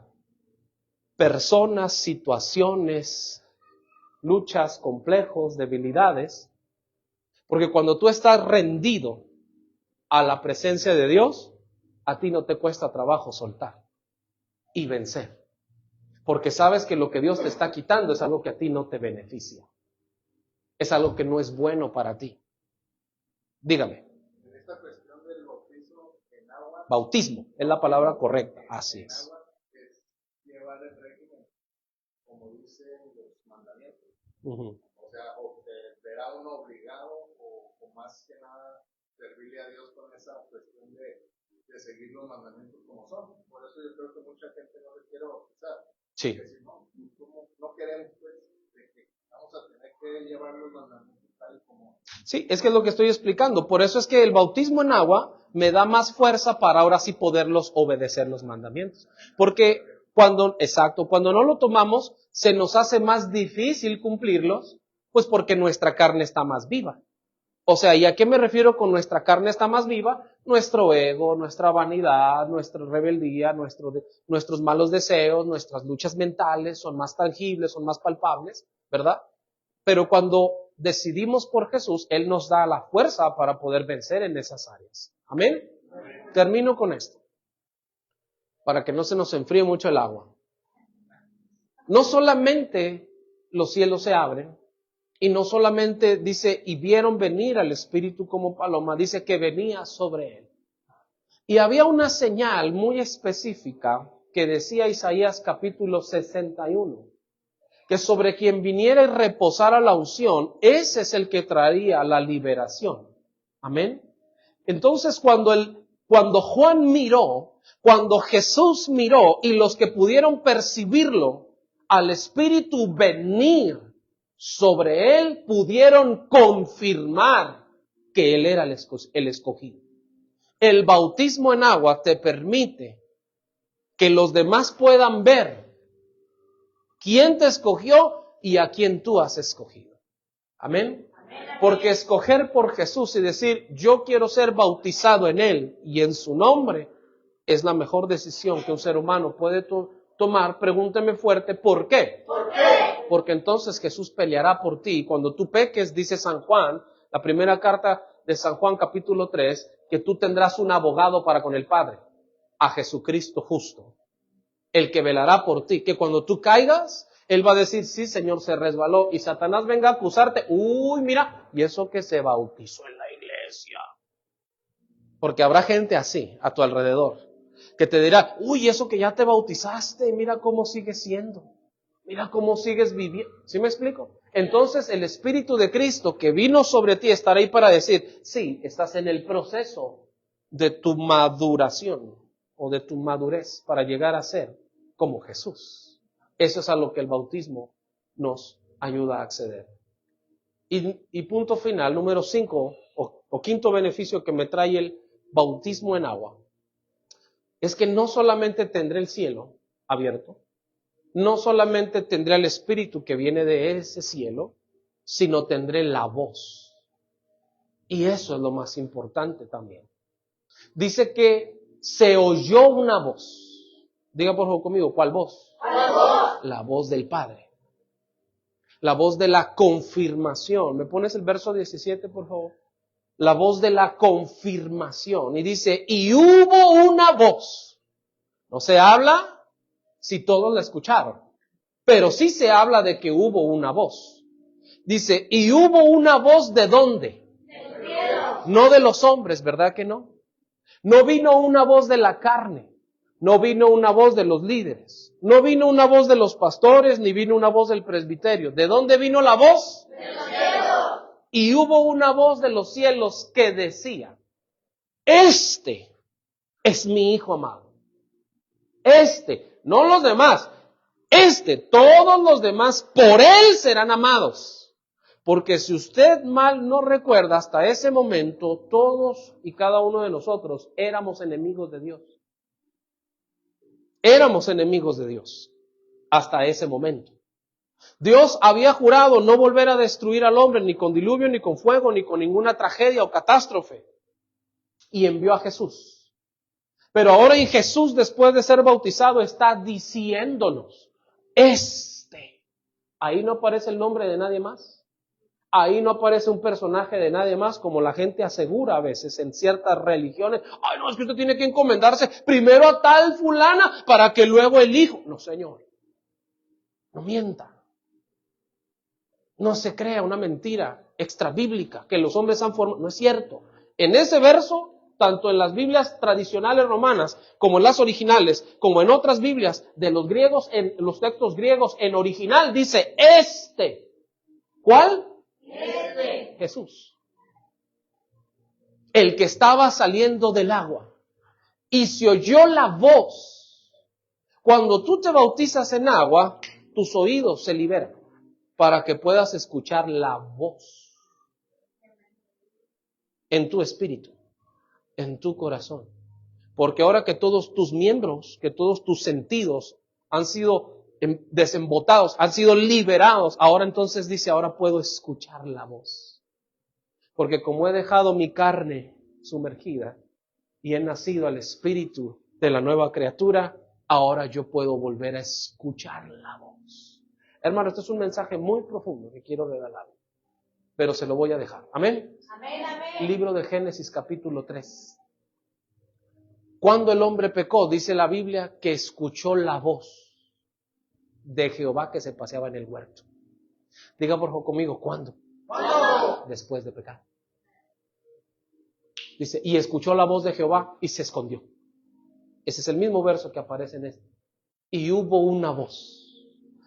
personas, situaciones, luchas, complejos, debilidades. Porque cuando tú estás rendido a la presencia de Dios, a ti no te cuesta trabajo soltar y vencer. Porque sabes que lo que Dios te está quitando es algo que a ti no te beneficia. Es algo que no es bueno para ti. Dígame. En esta cuestión del bautismo en agua. Bautismo es la palabra correcta. Así es. Agua es llevar el régimen, como dicen los mandamientos. Uh-huh. O sea, o te verá uno obligado o más que nada servirle a Dios con esa cuestión de seguir los mandamientos como son. Por eso yo creo que mucha gente no le quiere bautizar. Sí. Porque si no queremos, pues, de que vamos a tener que llevar los mandamientos tal y como. Sí, es que es lo que estoy explicando. Por eso es que el bautismo en agua me da más fuerza para ahora sí poderlos obedecer los mandamientos. Porque cuando no lo tomamos, se nos hace más difícil cumplirlos, pues porque nuestra carne está más viva. O sea, ¿y a qué me refiero con nuestra carne está más viva? Nuestro ego, nuestra vanidad, nuestra rebeldía, nuestros malos deseos, nuestras luchas mentales son más tangibles, son más palpables, ¿verdad? Pero cuando decidimos por Jesús, Él nos da la fuerza para poder vencer en esas áreas. ¿Amén? Termino con esto, para que no se nos enfríe mucho el agua. No solamente los cielos se abren, y no solamente dice, y vieron venir al Espíritu como paloma, dice que venía sobre él. Y había una señal muy específica que decía Isaías capítulo 61, que sobre quien viniera y reposara la unción, ese es el que traería la liberación. Amén. Entonces cuando Juan miró, cuando Jesús miró y los que pudieron percibirlo, al Espíritu venir sobre él, pudieron confirmar que él era el escogido. El bautismo en agua te permite que los demás puedan ver quién te escogió y a quién tú has escogido. Amén. Porque escoger por Jesús y decir, yo quiero ser bautizado en Él y en su nombre, es la mejor decisión que un ser humano puede tomar. Pregúnteme fuerte, ¿por qué? ¿Por qué? Porque entonces Jesús peleará por ti. Y cuando tú peques, dice San Juan, la primera carta de San Juan capítulo 3, que tú tendrás un abogado para con el Padre, a Jesucristo justo, el que velará por ti. Que cuando tú caigas, Él va a decir, sí, Señor, se resbaló. Y Satanás venga a acusarte. Uy, mira, y eso que se bautizó en la iglesia. Porque habrá gente así a tu alrededor, que te dirá, uy, eso que ya te bautizaste, mira cómo sigues siendo. Mira cómo sigues viviendo. ¿Sí me explico? Entonces el Espíritu de Cristo que vino sobre ti estará ahí para decir, sí, estás en el proceso de tu maduración o de tu madurez para llegar a ser como Jesús. Eso es a lo que el bautismo nos ayuda a acceder. Y punto final, número 5 o quinto beneficio que me trae el bautismo en agua, es que no solamente tendré el cielo abierto, no solamente tendré el Espíritu que viene de ese cielo, sino tendré la voz. Y eso es lo más importante también. Dice que se oyó una voz. Diga por favor conmigo, ¿cuál voz? ¿Cuál voz? La voz del Padre. La voz de la confirmación. ¿Me pones el verso 17, por favor? la voz de la confirmación. Y dice, y hubo una voz. No se habla si todos la escucharon, pero sí se habla de que hubo una voz. Dice, y hubo una voz ¿de dónde? Del cielo. No de los hombres, ¿verdad que no? No vino una voz de la carne, no vino una voz de los líderes, no vino una voz de los pastores, ni vino una voz del presbiterio. ¿De dónde vino la voz? Del cielo. Y hubo una voz de los cielos que decía, este es mi hijo amado. Este, no los demás, todos los demás por él serán amados. Porque si usted mal no recuerda, hasta ese momento, todos y cada uno de nosotros éramos enemigos de Dios. Éramos enemigos de Dios hasta ese momento. Dios había jurado no volver a destruir al hombre ni con diluvio, ni con fuego, ni con ninguna tragedia o catástrofe. Y envió a Jesús. Pero ahora en Jesús, después de ser bautizado, está diciéndonos, ahí no aparece el nombre de nadie más. Ahí no aparece un personaje de nadie más, como la gente asegura a veces en ciertas religiones. Ay, no, es que usted tiene que encomendarse primero a tal fulana para que luego el hijo. No, Señor. No mienta. No se crea una mentira extrabíblica que los hombres han formado. No es cierto. En ese verso, tanto en las Biblias tradicionales romanas, como en las originales, como en otras Biblias de los griegos, en los textos griegos, en original dice ¿Cuál? Jesús. El que estaba saliendo del agua. Y se oyó la voz. Cuando tú te bautizas en agua, tus oídos se liberan para que puedas escuchar la voz en tu espíritu, en tu corazón. Porque ahora que todos tus miembros, que todos tus sentidos han sido desembotados, han sido liberados, ahora entonces dice, ahora puedo escuchar la voz. Porque como he dejado mi carne sumergida y he nacido al espíritu de la nueva criatura, ahora yo puedo volver a escuchar la voz. Hermano, este es un mensaje muy profundo que quiero regalar, pero se lo voy a dejar. Amén. Amén, amén. Libro de Génesis capítulo 3. Cuando el hombre pecó, dice la Biblia que escuchó la voz de Jehová que se paseaba en el huerto. Diga por favor conmigo, ¿cuándo? ¿Cuándo? Después de pecar. Dice, y escuchó la voz de Jehová y se escondió. Ese es el mismo verso que aparece en este. Y hubo una voz.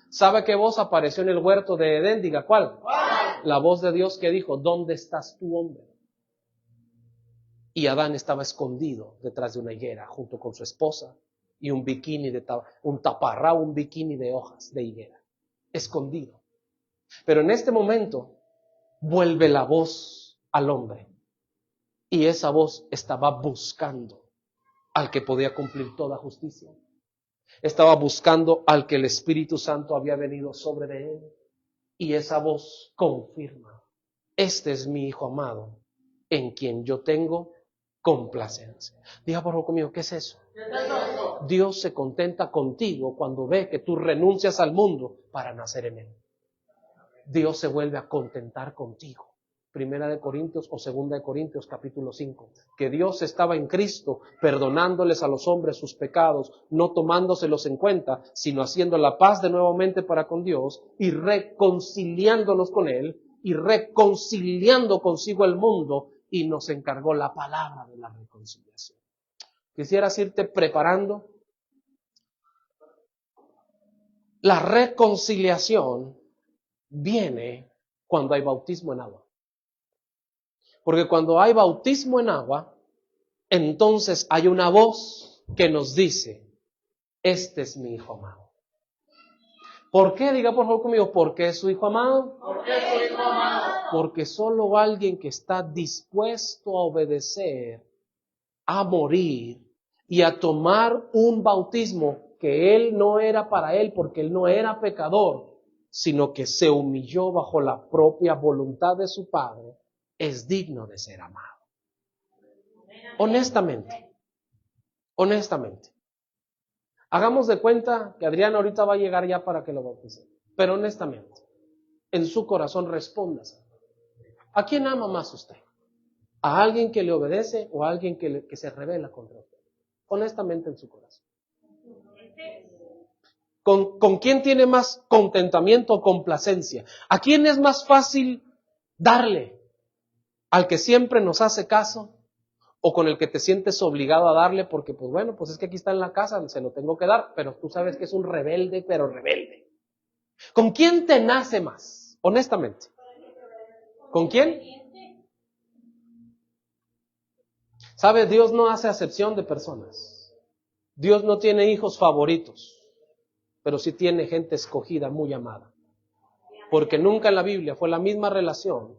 ¿Sabe qué voz apareció en el huerto de Edén? Diga, ¿cuál? ¿Cuál? La voz de Dios que dijo, ¿dónde estás tú, hombre? Y Adán estaba escondido detrás de una higuera junto con su esposa y un bikini un taparrao, un bikini de hojas de higuera. Escondido. Pero en este momento vuelve la voz al hombre. Y esa voz estaba buscando al que podía cumplir toda justicia. Estaba buscando al que el Espíritu Santo había venido sobre de él. Y esa voz confirma, este es mi Hijo amado, en quien yo tengo complacencia. Diga por favor conmigo, ¿qué es eso? ¿Qué es eso? Dios se contenta contigo cuando ve que tú renuncias al mundo para nacer en él. Dios se vuelve a contentar contigo. Primera de Corintios o Segunda de Corintios capítulo 5, que Dios estaba en Cristo perdonándoles a los hombres sus pecados, no tomándoselos en cuenta, sino haciendo la paz de nuevamente para con Dios y reconciliándonos con Él y reconciliando consigo el mundo, y nos encargó la palabra de la reconciliación. Quisieras irte preparando. La reconciliación viene cuando hay bautismo en agua. Porque cuando hay bautismo en agua, entonces hay una voz que nos dice, este es mi Hijo amado. ¿Por qué? Diga por favor conmigo, ¿por qué es su Hijo amado? ¿Por qué es su Hijo amado? Porque solo alguien que está dispuesto a obedecer, a morir y a tomar un bautismo que él no era para él, porque él no era pecador, sino que se humilló bajo la propia voluntad de su Padre, es digno de ser amado. Honestamente. Hagamos de cuenta que Adrián ahorita va a llegar ya para que lo bautice. Pero honestamente, en su corazón respóndase. ¿A quién ama más usted? ¿A alguien que le obedece o a alguien que se rebela contra usted? Honestamente en su corazón. ¿Con quién tiene más contentamiento o complacencia? ¿A quién es más fácil darle? ¿Al que siempre nos hace caso? ¿O con el que te sientes obligado a darle porque, pues bueno, pues es que aquí está en la casa, se lo tengo que dar, pero tú sabes que es un rebelde, pero rebelde? ¿Con quién te nace más? Honestamente. ¿Con quién? ¿Sabe? Dios no hace acepción de personas. Dios no tiene hijos favoritos, pero sí tiene gente escogida, muy amada. Porque nunca en la Biblia fue la misma relación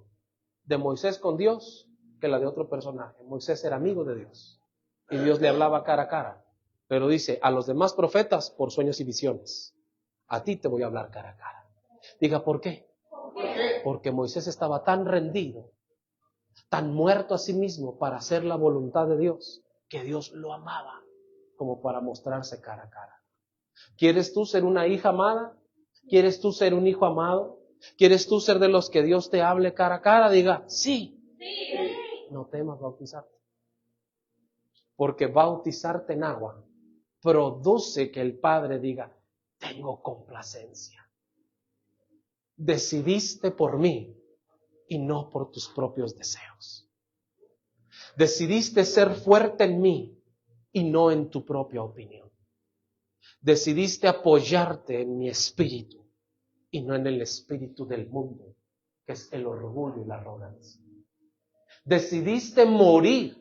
de Moisés con Dios que la de otro personaje. Moisés era amigo de Dios y Dios le hablaba cara a cara. Pero dice, a los demás profetas por sueños y visiones. A ti te voy a hablar cara a cara. Diga, ¿por qué? Porque Moisés estaba tan rendido, tan muerto a sí mismo para hacer la voluntad de Dios, que Dios lo amaba como para mostrarse cara a cara. ¿Quieres tú ser una hija amada? ¿Quieres tú ser un hijo amado? ¿Quieres tú ser de los que Dios te hable cara a cara? Diga, sí. No temas bautizarte. Porque bautizarte en agua produce que el Padre diga, tengo complacencia. Decidiste por mí y no por tus propios deseos. Decidiste ser fuerte en mí y no en tu propia opinión. Decidiste apoyarte en mi espíritu y no en el espíritu del mundo, que es el orgullo y la arrogancia. Decidiste morir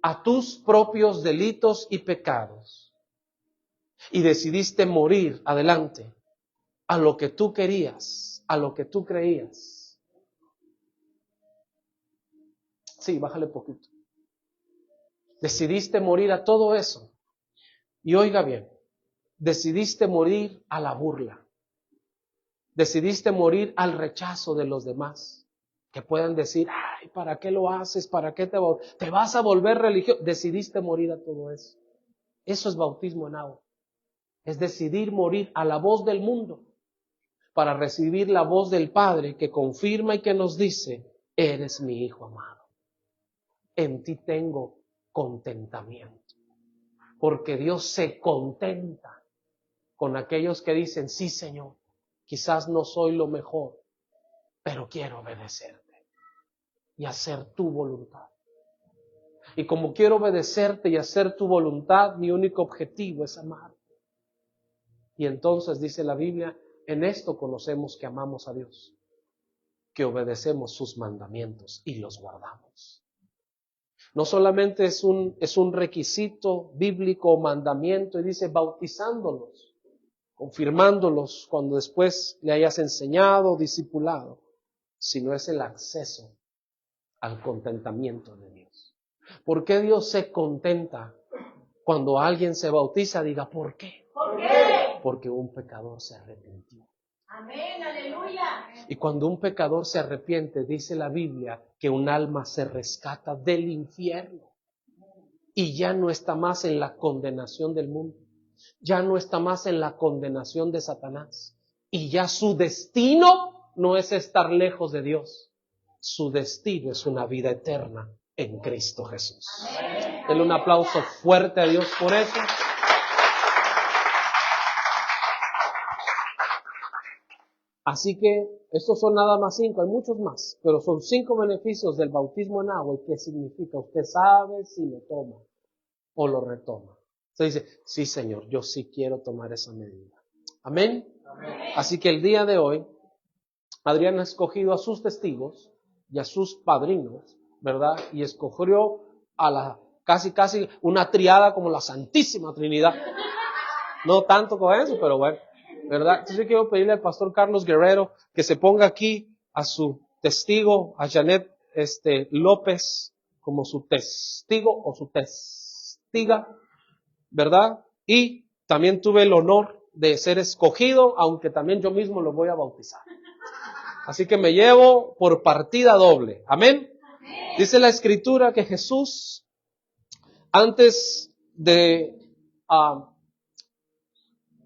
a tus propios delitos y pecados y decidiste morir adelante a lo que tú querías, a lo que tú creías. Sí, bájale poquito. Decidiste morir a todo eso. Y oiga bien, decidiste morir a la burla. Decidiste morir al rechazo de los demás, que puedan decir, ay, ¿para qué lo haces? ¿Para qué te vas a volver religioso? Decidiste morir a todo eso. Eso es bautismo en agua. Es decidir morir a la voz del mundo para recibir la voz del Padre que confirma y que nos dice, eres mi hijo amado. En ti tengo contentamiento. Porque Dios se contenta con aquellos que dicen, sí, Señor, quizás no soy lo mejor, pero quiero obedecerte y hacer tu voluntad. Y como quiero obedecerte y hacer tu voluntad, mi único objetivo es amarte. Y entonces dice la Biblia, en esto conocemos que amamos a Dios, que obedecemos sus mandamientos y los guardamos. No solamente es un requisito bíblico o mandamiento, y dice bautizándolos, confirmándolos cuando después le hayas enseñado, discipulado, sino es el acceso al contentamiento de Dios. ¿Por qué Dios se contenta cuando alguien se bautiza? Diga, ¿por qué? ¿Por qué? Porque un pecador se arrepintió. Amén, aleluya. Y cuando un pecador se arrepiente, dice la Biblia que un alma se rescata del infierno y ya no está más en la condenación del mundo, ya no está más en la condenación de Satanás y ya su destino no es estar lejos de Dios, su destino es una vida eterna en Cristo Jesús. Denle un aplauso fuerte a Dios por eso. Así que estos son nada más 5, hay muchos más, pero son 5 beneficios del bautismo en agua. ¿Y qué significa? Usted sabe si lo toma o lo retoma. Usted dice, sí, Señor, yo sí quiero tomar esa medida. Amén. Amén. Así que el día de hoy, Adrián ha escogido a sus testigos y a sus padrinos, ¿verdad? Y escogió a la casi una triada como la Santísima Trinidad. No tanto con eso, pero bueno. ¿Verdad? Entonces yo quiero pedirle al pastor Carlos Guerrero que se ponga aquí a su testigo, a Janet López, como su testigo o su testiga, ¿verdad? Y también tuve el honor de ser escogido, aunque también yo mismo lo voy a bautizar. Así que me llevo por partida doble. ¿Amén? Amén. Dice la Escritura que Jesús, antes de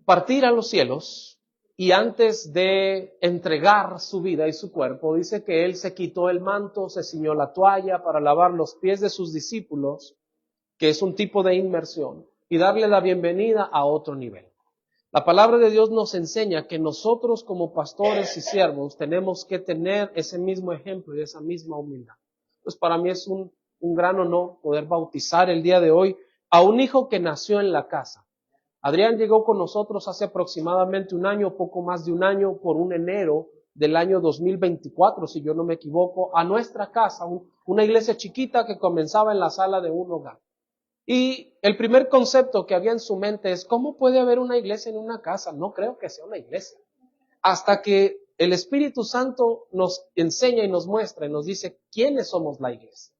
partir a los cielos, y antes de entregar su vida y su cuerpo, dice que Él se quitó el manto, se ciñó la toalla para lavar los pies de sus discípulos, que es un tipo de inmersión, y darle la bienvenida a otro nivel. La palabra de Dios nos enseña que nosotros como pastores y siervos tenemos que tener ese mismo ejemplo y esa misma humildad. Pues para mí es un gran honor poder bautizar el día de hoy a un hijo que nació en la casa. Adrián llegó con nosotros hace aproximadamente un año, poco más de un año, por un enero del año 2024, si yo no me equivoco, a nuestra casa, una iglesia chiquita que comenzaba en la sala de un hogar. Y el primer concepto que había en su mente es, ¿cómo puede haber una iglesia en una casa? No creo que sea una iglesia. Hasta que el Espíritu Santo nos enseña y nos muestra y nos dice quiénes somos la iglesia.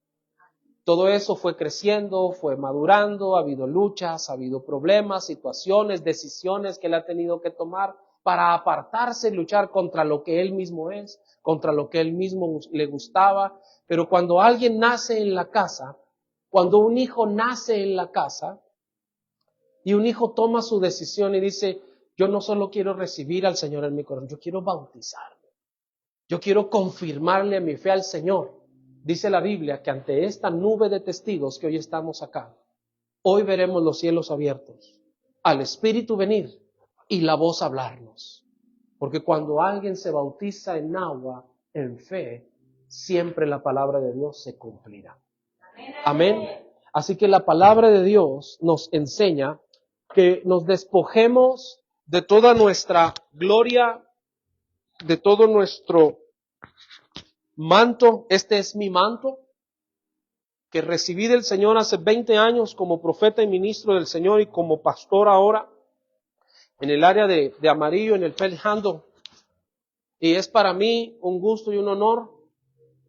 Todo eso fue creciendo, fue madurando, ha habido luchas, ha habido problemas, situaciones, decisiones que él ha tenido que tomar para apartarse y luchar contra lo que él mismo es, contra lo que él mismo le gustaba. Pero cuando alguien nace en la casa, cuando un hijo nace en la casa y un hijo toma su decisión y dice, yo no solo quiero recibir al Señor en mi corazón, yo quiero bautizarme, yo quiero confirmarle mi fe al Señor. Dice la Biblia que ante esta nube de testigos que hoy estamos acá, hoy veremos los cielos abiertos, al Espíritu venir y la voz hablarnos. Porque cuando alguien se bautiza en agua, en fe, siempre la palabra de Dios se cumplirá. Amén. Así que la palabra de Dios nos enseña que nos despojemos de toda nuestra gloria, de todo nuestro manto. Este es mi manto que recibí del Señor hace 20 años como profeta y ministro del Señor y como pastor ahora en el área de Amarillo, en el Pelhando. Y es para mí un gusto y un honor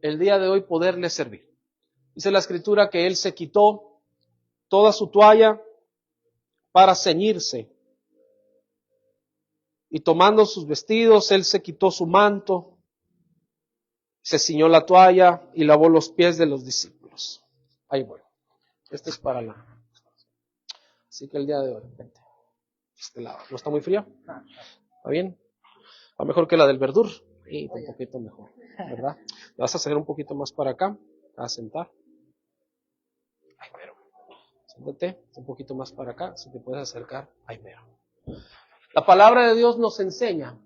el día de hoy poderle servir. Dice la Escritura que Él se quitó toda su toalla para ceñirse. Y tomando sus vestidos, Él se quitó su manto, se ciñó la toalla y lavó los pies de los discípulos. Ahí voy. Este es para la... Así que el día de hoy, vente. Este lado. ¿No está muy frío? ¿Está bien? Va mejor que la del Verdur. Y un poquito mejor, ¿verdad? Le vas a hacer un poquito más para acá. Te vas a sentar. Ahí mero. Siéntate un poquito más para acá. Si te puedes acercar. Ahí mero. La palabra de Dios nos enseña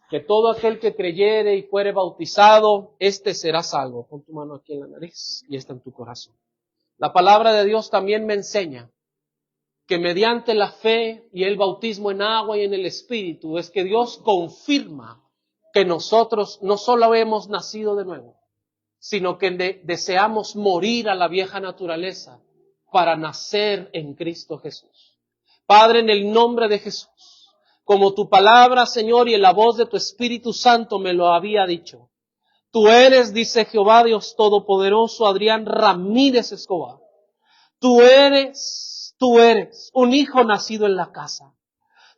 que todo aquel que creyere y fuere bautizado, éste será salvo. Pon tu mano aquí en la nariz y esta en tu corazón. La palabra de Dios también me enseña que mediante la fe y el bautismo en agua y en el Espíritu es que Dios confirma que nosotros no solo hemos nacido de nuevo, sino que deseamos morir a la vieja naturaleza para nacer en Cristo Jesús. Padre, en el nombre de Jesús, como tu palabra, Señor, y en la voz de tu Espíritu Santo me lo había dicho. Tú eres, dice Jehová Dios Todopoderoso, Adrián Ramírez Escobar. Tú eres un hijo nacido en la casa.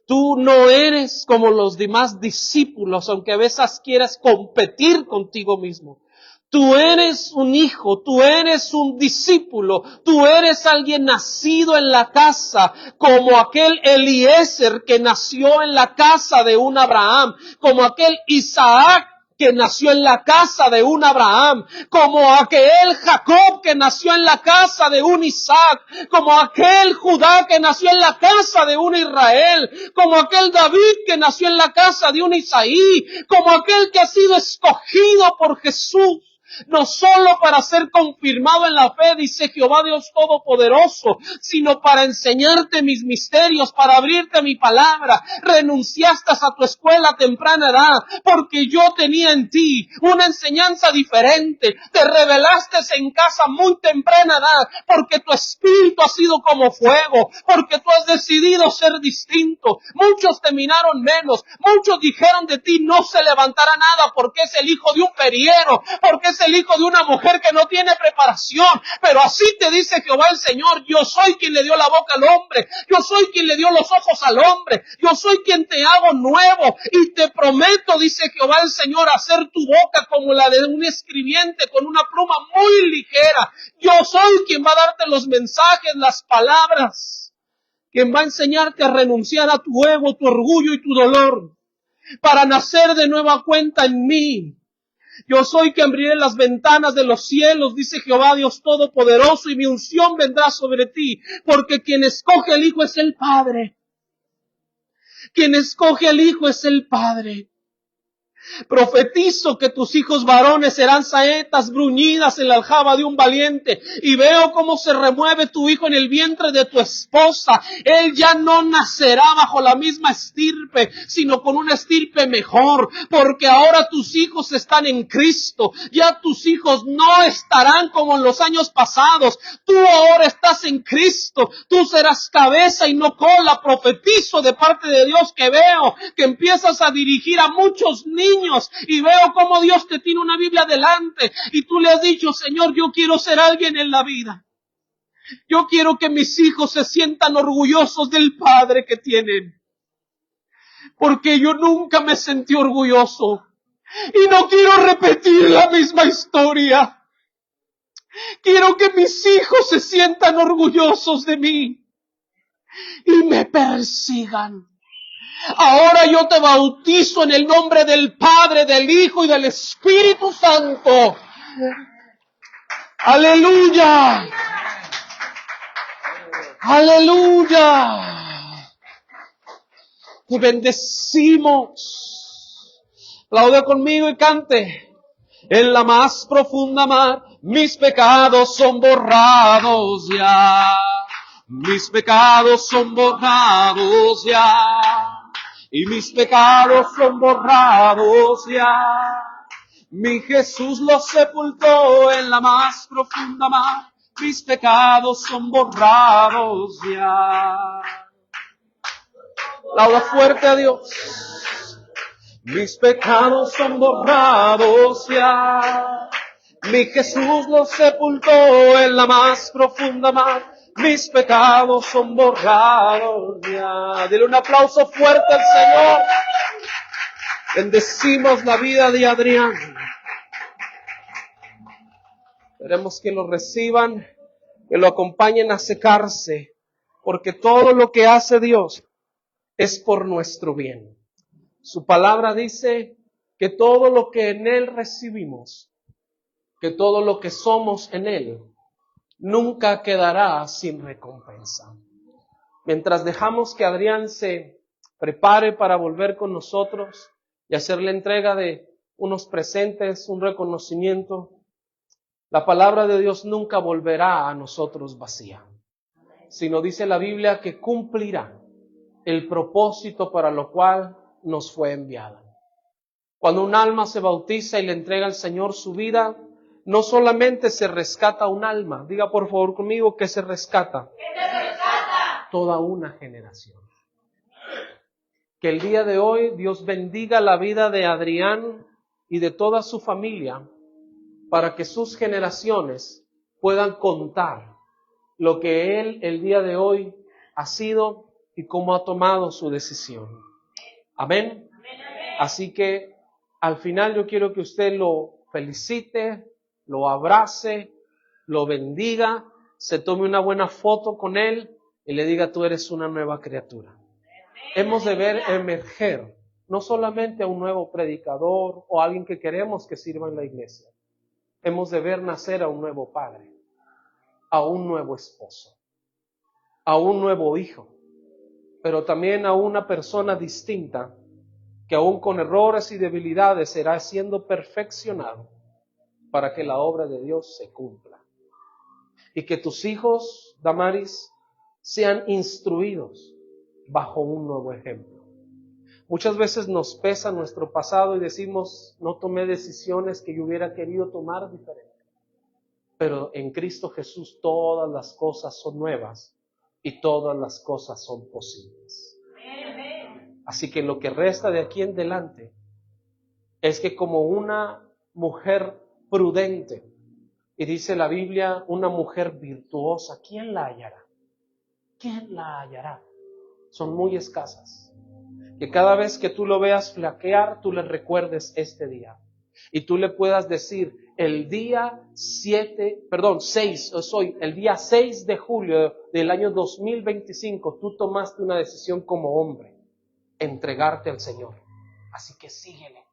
Tú no eres como los demás discípulos, aunque a veces quieras competir contigo mismo. Tú eres un hijo, tú eres un discípulo, tú eres alguien nacido en la casa, como aquel Eliezer que nació en la casa de un Abraham, como aquel Isaac que nació en la casa de un Abraham, como aquel Jacob que nació en la casa de un Isaac, como aquel Judá que nació en la casa de un Israel, como aquel David que nació en la casa de un Isaí, como aquel que ha sido escogido por Jesús. No solo para ser confirmado en la fe, dice Jehová Dios Todopoderoso, sino para enseñarte mis misterios, para abrirte mi palabra. Renunciaste a tu escuela a temprana edad, porque yo tenía en ti una enseñanza diferente. Te rebelaste en casa muy temprana edad, porque tu espíritu ha sido como fuego, porque tú has decidido ser distinto. Muchos te miraron menos, muchos dijeron de ti no se levantará nada, porque es el hijo de un periero, porque es el hijo de una mujer que no tiene preparación. Pero así te dice Jehová el Señor: yo soy quien le dio la boca al hombre, yo soy quien le dio los ojos al hombre, yo soy quien te hago nuevo, y te prometo, dice Jehová el Señor, hacer tu boca como la de un escribiente con una pluma muy ligera. Yo soy quien va a darte los mensajes, las palabras, quien va a enseñarte a renunciar a tu ego, tu orgullo y tu dolor. para nacer de nueva cuenta en mí. Yo soy que abriré las ventanas de los cielos, dice Jehová Dios Todopoderoso, y mi unción vendrá sobre ti, porque quien escoge al Hijo es el Padre. Quien escoge al Hijo es el Padre. Profetizo que tus hijos varones serán saetas bruñidas en la aljaba de un valiente. Y veo cómo se remueve tu hijo en el vientre de tu esposa. Él ya no nacerá bajo la misma estirpe, sino con una estirpe mejor. Porque ahora tus hijos están en Cristo. Ya tus hijos no estarán como en los años pasados. Tú ahora estás en Cristo. Tú serás cabeza y no cola. Profetizo de parte de Dios que veo que empiezas a dirigir a muchos niños. Y veo cómo Dios te tiene una Biblia delante y tú le has dicho, Señor, yo quiero ser alguien en la vida. Yo quiero que mis hijos se sientan orgullosos del Padre que tienen. Porque yo nunca me sentí orgulloso. Y no quiero repetir la misma historia. Quiero que mis hijos se sientan orgullosos de mí. Y me persigan. Ahora yo te bautizo en el nombre del Padre, del Hijo y del Espíritu Santo. ¡Aleluya! ¡Aleluya! Te bendecimos. Aplaude conmigo y cante. En la más profunda mar, mis pecados son borrados ya. Mis pecados son borrados ya. Y mis pecados son borrados ya. Mi Jesús los sepultó en la más profunda mar. Mis pecados son borrados ya. Aplauda fuerte a Dios. Mis pecados son borrados ya. Mi Jesús los sepultó en la más profunda mar. Mis pecados son borrados ya. Dile un aplauso fuerte al Señor. Bendecimos la vida de Adrián. Queremos que lo reciban, que lo acompañen a secarse, porque todo lo que hace Dios es por nuestro bien. Su palabra dice que todo lo que en Él recibimos, que todo lo que somos en Él, nunca quedará sin recompensa. Mientras dejamos que Adrián se prepare para volver con nosotros y hacer la entrega de unos presentes, un reconocimiento, la palabra de Dios nunca volverá a nosotros vacía, sino dice la Biblia que cumplirá el propósito para lo cual nos fue enviada. Cuando un alma se bautiza y le entrega al Señor su vida, no solamente se rescata un alma, diga por favor conmigo que se rescata. ¿Qué te rescata? Toda una generación. Que el día de hoy Dios bendiga la vida de Adrián y de toda su familia para que sus generaciones puedan contar lo que él el día de hoy ha sido y cómo ha tomado su decisión. Amén. Así que al final yo quiero que usted lo felicite, lo abrace, lo bendiga, se tome una buena foto con él y le diga, tú eres una nueva criatura. Hemos de ver emerger no solamente a un nuevo predicador o a alguien que queremos que sirva en la iglesia. Hemos de ver nacer a un nuevo padre, a un nuevo esposo, a un nuevo hijo, pero también a una persona distinta que aún con errores y debilidades será siendo perfeccionado para que la obra de Dios se cumpla. Y que tus hijos, Damaris, sean instruidos bajo un nuevo ejemplo. Muchas veces nos pesa nuestro pasado y decimos, no tomé decisiones que yo hubiera querido tomar diferente. Pero en Cristo Jesús todas las cosas son nuevas y todas las cosas son posibles. Así que lo que resta de aquí en adelante es que como una mujer prudente, y dice la Biblia, una mujer virtuosa, ¿quién la hallará? ¿Quién la hallará? Son muy escasas. Que cada vez que tú lo veas flaquear, tú le recuerdes este día. Y tú le puedas decir, el día 6 de julio del año 2025, tú tomaste una decisión como hombre, entregarte al Señor. Así que síguele.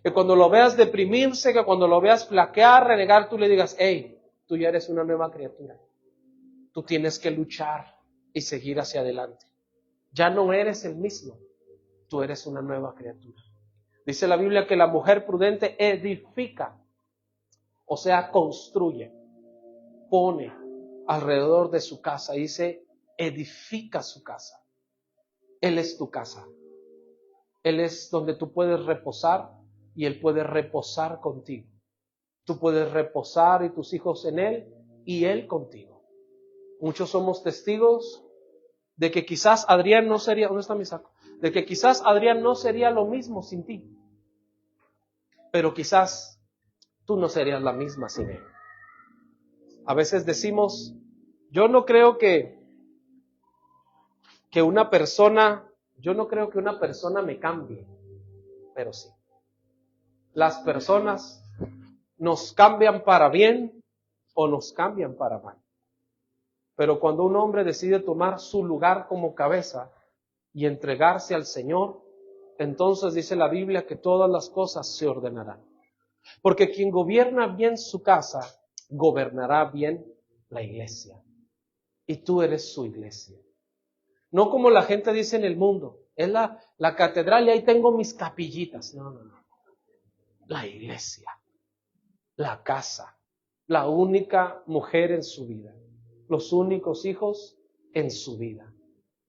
Que cuando lo veas deprimirse, que cuando lo veas flaquear, renegar, tú le digas, hey, tú ya eres una nueva criatura. Tú tienes que luchar y seguir hacia adelante. Ya no eres el mismo. Tú eres una nueva criatura. Dice la Biblia que la mujer prudente edifica, o sea, construye, pone alrededor de su casa. Dice, edifica su casa. Él es tu casa. Él es donde tú puedes reposar y Él puede reposar contigo. Tú puedes reposar y tus hijos en Él y Él contigo. Muchos somos testigos de que quizás Adrián no sería, ¿dónde está mi saco? De que quizás Adrián no sería lo mismo sin ti. Pero quizás tú no serías la misma sin Él. A veces decimos, yo no creo que una persona me cambie, pero sí. Las personas nos cambian para bien o nos cambian para mal. Pero cuando un hombre decide tomar su lugar como cabeza y entregarse al Señor, entonces dice la Biblia que todas las cosas se ordenarán. Porque quien gobierna bien su casa, gobernará bien la iglesia. Y tú eres su iglesia. No como la gente dice en el mundo, es la catedral y ahí tengo mis capillitas. No. La iglesia, la casa, la única mujer en su vida, los únicos hijos en su vida.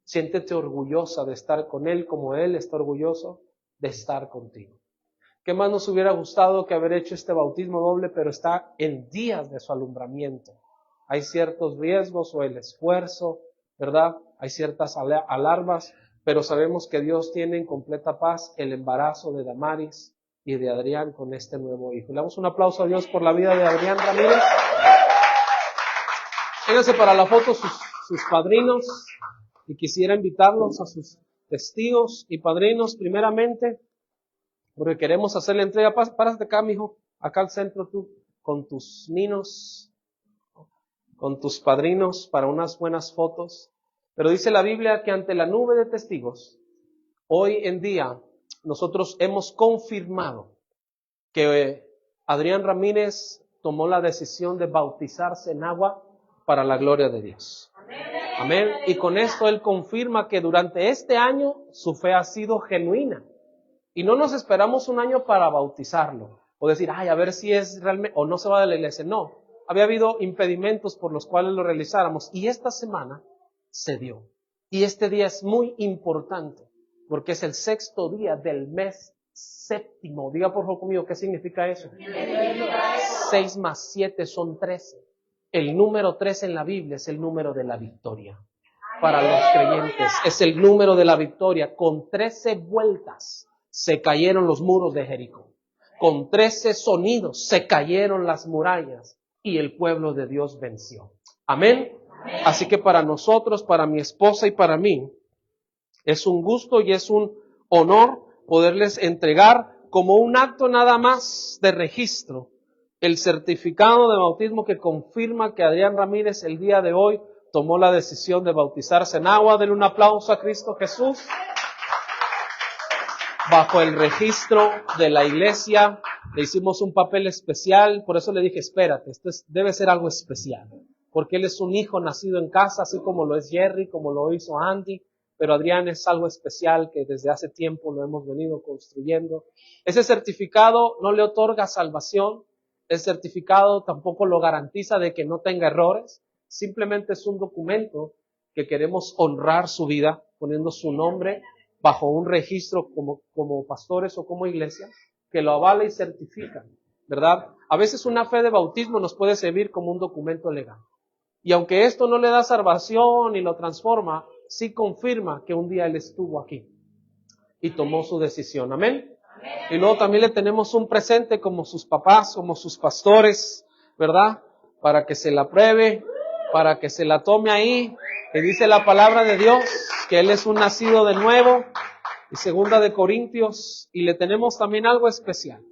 Siéntete orgullosa de estar con Él como Él está orgulloso de estar contigo. ¿Qué más nos hubiera gustado que haber hecho este bautismo doble, pero está en días de su alumbramiento? Hay ciertos riesgos o el esfuerzo, ¿verdad? Hay ciertas alarmas, pero sabemos que Dios tiene en completa paz el embarazo de Damaris y de Adrián con este nuevo hijo. Le damos un aplauso a Dios por la vida de Adrián Ramírez. Vénganse para la foto sus padrinos y quisiera invitarlos a sus testigos y padrinos primeramente, porque queremos hacer la entrega. Párate acá, mijo, acá al centro tú, con tus ninos, con tus padrinos para unas buenas fotos. Pero dice la Biblia que ante la nube de testigos, hoy en día nosotros hemos confirmado que Adrián Ramírez tomó la decisión de bautizarse en agua para la gloria de Dios. Amén. Y con esto él confirma que durante este año su fe ha sido genuina. Y no nos esperamos un año para bautizarlo o decir, ay, a ver si es realmente, o no se va de la iglesia. No, había habido impedimentos por los cuales lo realizáramos y esta semana se dio. Y este día es muy importante porque es el 6º día del mes 7. Diga por favor conmigo, ¿qué significa eso? 6 más 7 son 13. El número 13 en la Biblia es el número de la victoria. Para los creyentes es el número de la victoria. Con 13 vueltas se cayeron los muros de Jericó. Con 13 sonidos se cayeron las murallas y el pueblo de Dios venció. Amén. Así que para nosotros, para mi esposa y para mí, es un gusto y es un honor poderles entregar como un acto nada más de registro el certificado de bautismo que confirma que Adrián Ramírez el día de hoy tomó la decisión de bautizarse en agua. Denle un aplauso a Cristo Jesús. Bajo el registro de la iglesia le hicimos un papel especial, por eso le dije, espérate, debe ser algo especial, porque él es un hijo nacido en casa, así como lo es Jerry, como lo hizo Andy, pero Adrián es algo especial que desde hace tiempo lo hemos venido construyendo. Ese certificado no le otorga salvación, el certificado tampoco lo garantiza de que no tenga errores, simplemente es un documento que queremos honrar su vida, poniendo su nombre bajo un registro como pastores o como iglesia, que lo avala y certifica, ¿verdad? A veces una fe de bautismo nos puede servir como un documento legal. Y aunque esto no le da salvación y lo transforma, sí confirma que un día él estuvo aquí y tomó su decisión. ¿Amén? Y luego también le tenemos un presente como sus papás, como sus pastores, ¿verdad? Para que se la pruebe, para que se la tome ahí, que dice la palabra de Dios, que él es un nacido de nuevo, y 2 Corintios, y le tenemos también algo especial,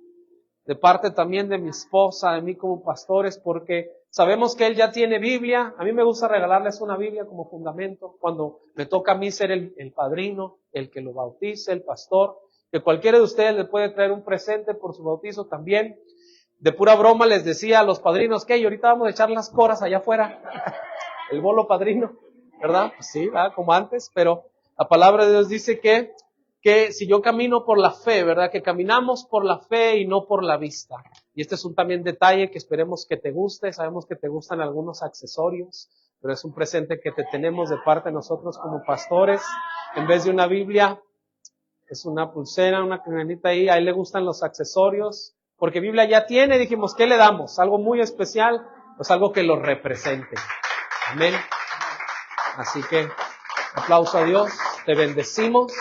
de parte también de mi esposa, de mí como pastores, porque sabemos que él ya tiene Biblia. A mí me gusta regalarles una Biblia como fundamento, cuando me toca a mí ser el padrino, el que lo bautice, el pastor, que cualquiera de ustedes le puede traer un presente por su bautizo también. De pura broma les decía a los padrinos que ahorita vamos a echar las coras allá afuera, el bolo padrino, ¿verdad? Pues sí, ¿verdad? Como antes, pero la palabra de Dios dice que si yo camino por la fe, ¿verdad? Que caminamos por la fe y no por la vista. Y este es un también detalle que esperemos que te guste. Sabemos que te gustan algunos accesorios, pero es un presente que te tenemos de parte de nosotros como pastores. En vez de una Biblia, es una pulsera, una cadenita ahí. A él le gustan los accesorios, porque Biblia ya tiene. Dijimos, ¿qué le damos? Algo muy especial, pues algo que lo represente. Amén. Así que, aplauso a Dios. Te bendecimos.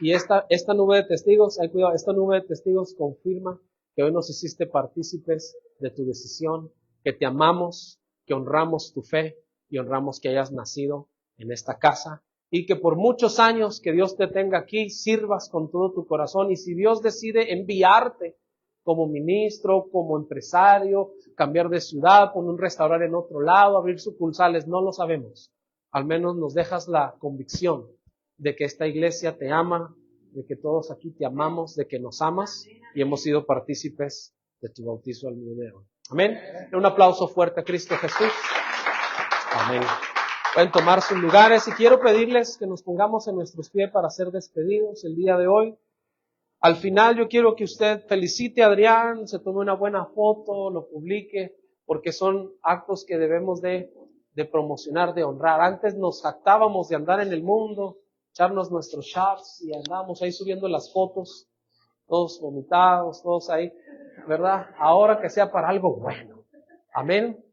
Y esta nube de testigos, cuidado, esta nube de testigos confirma que hoy nos hiciste partícipes de tu decisión, que te amamos, que honramos tu fe y honramos que hayas nacido en esta casa y que por muchos años que Dios te tenga aquí, sirvas con todo tu corazón. Y si Dios decide enviarte como ministro, como empresario, cambiar de ciudad, poner un restaurante en otro lado, abrir sucursales, no lo sabemos. Al menos nos dejas la convicción de que esta iglesia te ama, de que todos aquí te amamos, de que nos amas y hemos sido partícipes de tu bautizo al día de hoy. Amén. Un aplauso fuerte a Cristo Jesús. Amén. Pueden tomar sus lugares y quiero pedirles que nos pongamos en nuestros pies para ser despedidos el día de hoy. Al final yo quiero que usted felicite a Adrián, se tome una buena foto, lo publique, porque son actos que debemos de promocionar, de honrar. Antes nos jactábamos de andar en el mundo, echarnos nuestros shots y andábamos ahí subiendo las fotos, todos vomitados, todos ahí, ¿verdad? Ahora que sea para algo bueno. Amén.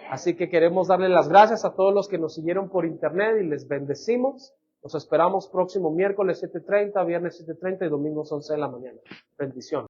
Así que queremos darle las gracias a todos los que nos siguieron por internet y les bendecimos. Los esperamos próximo miércoles 7:30, viernes 7:30 y domingo 11 de la mañana. Bendición.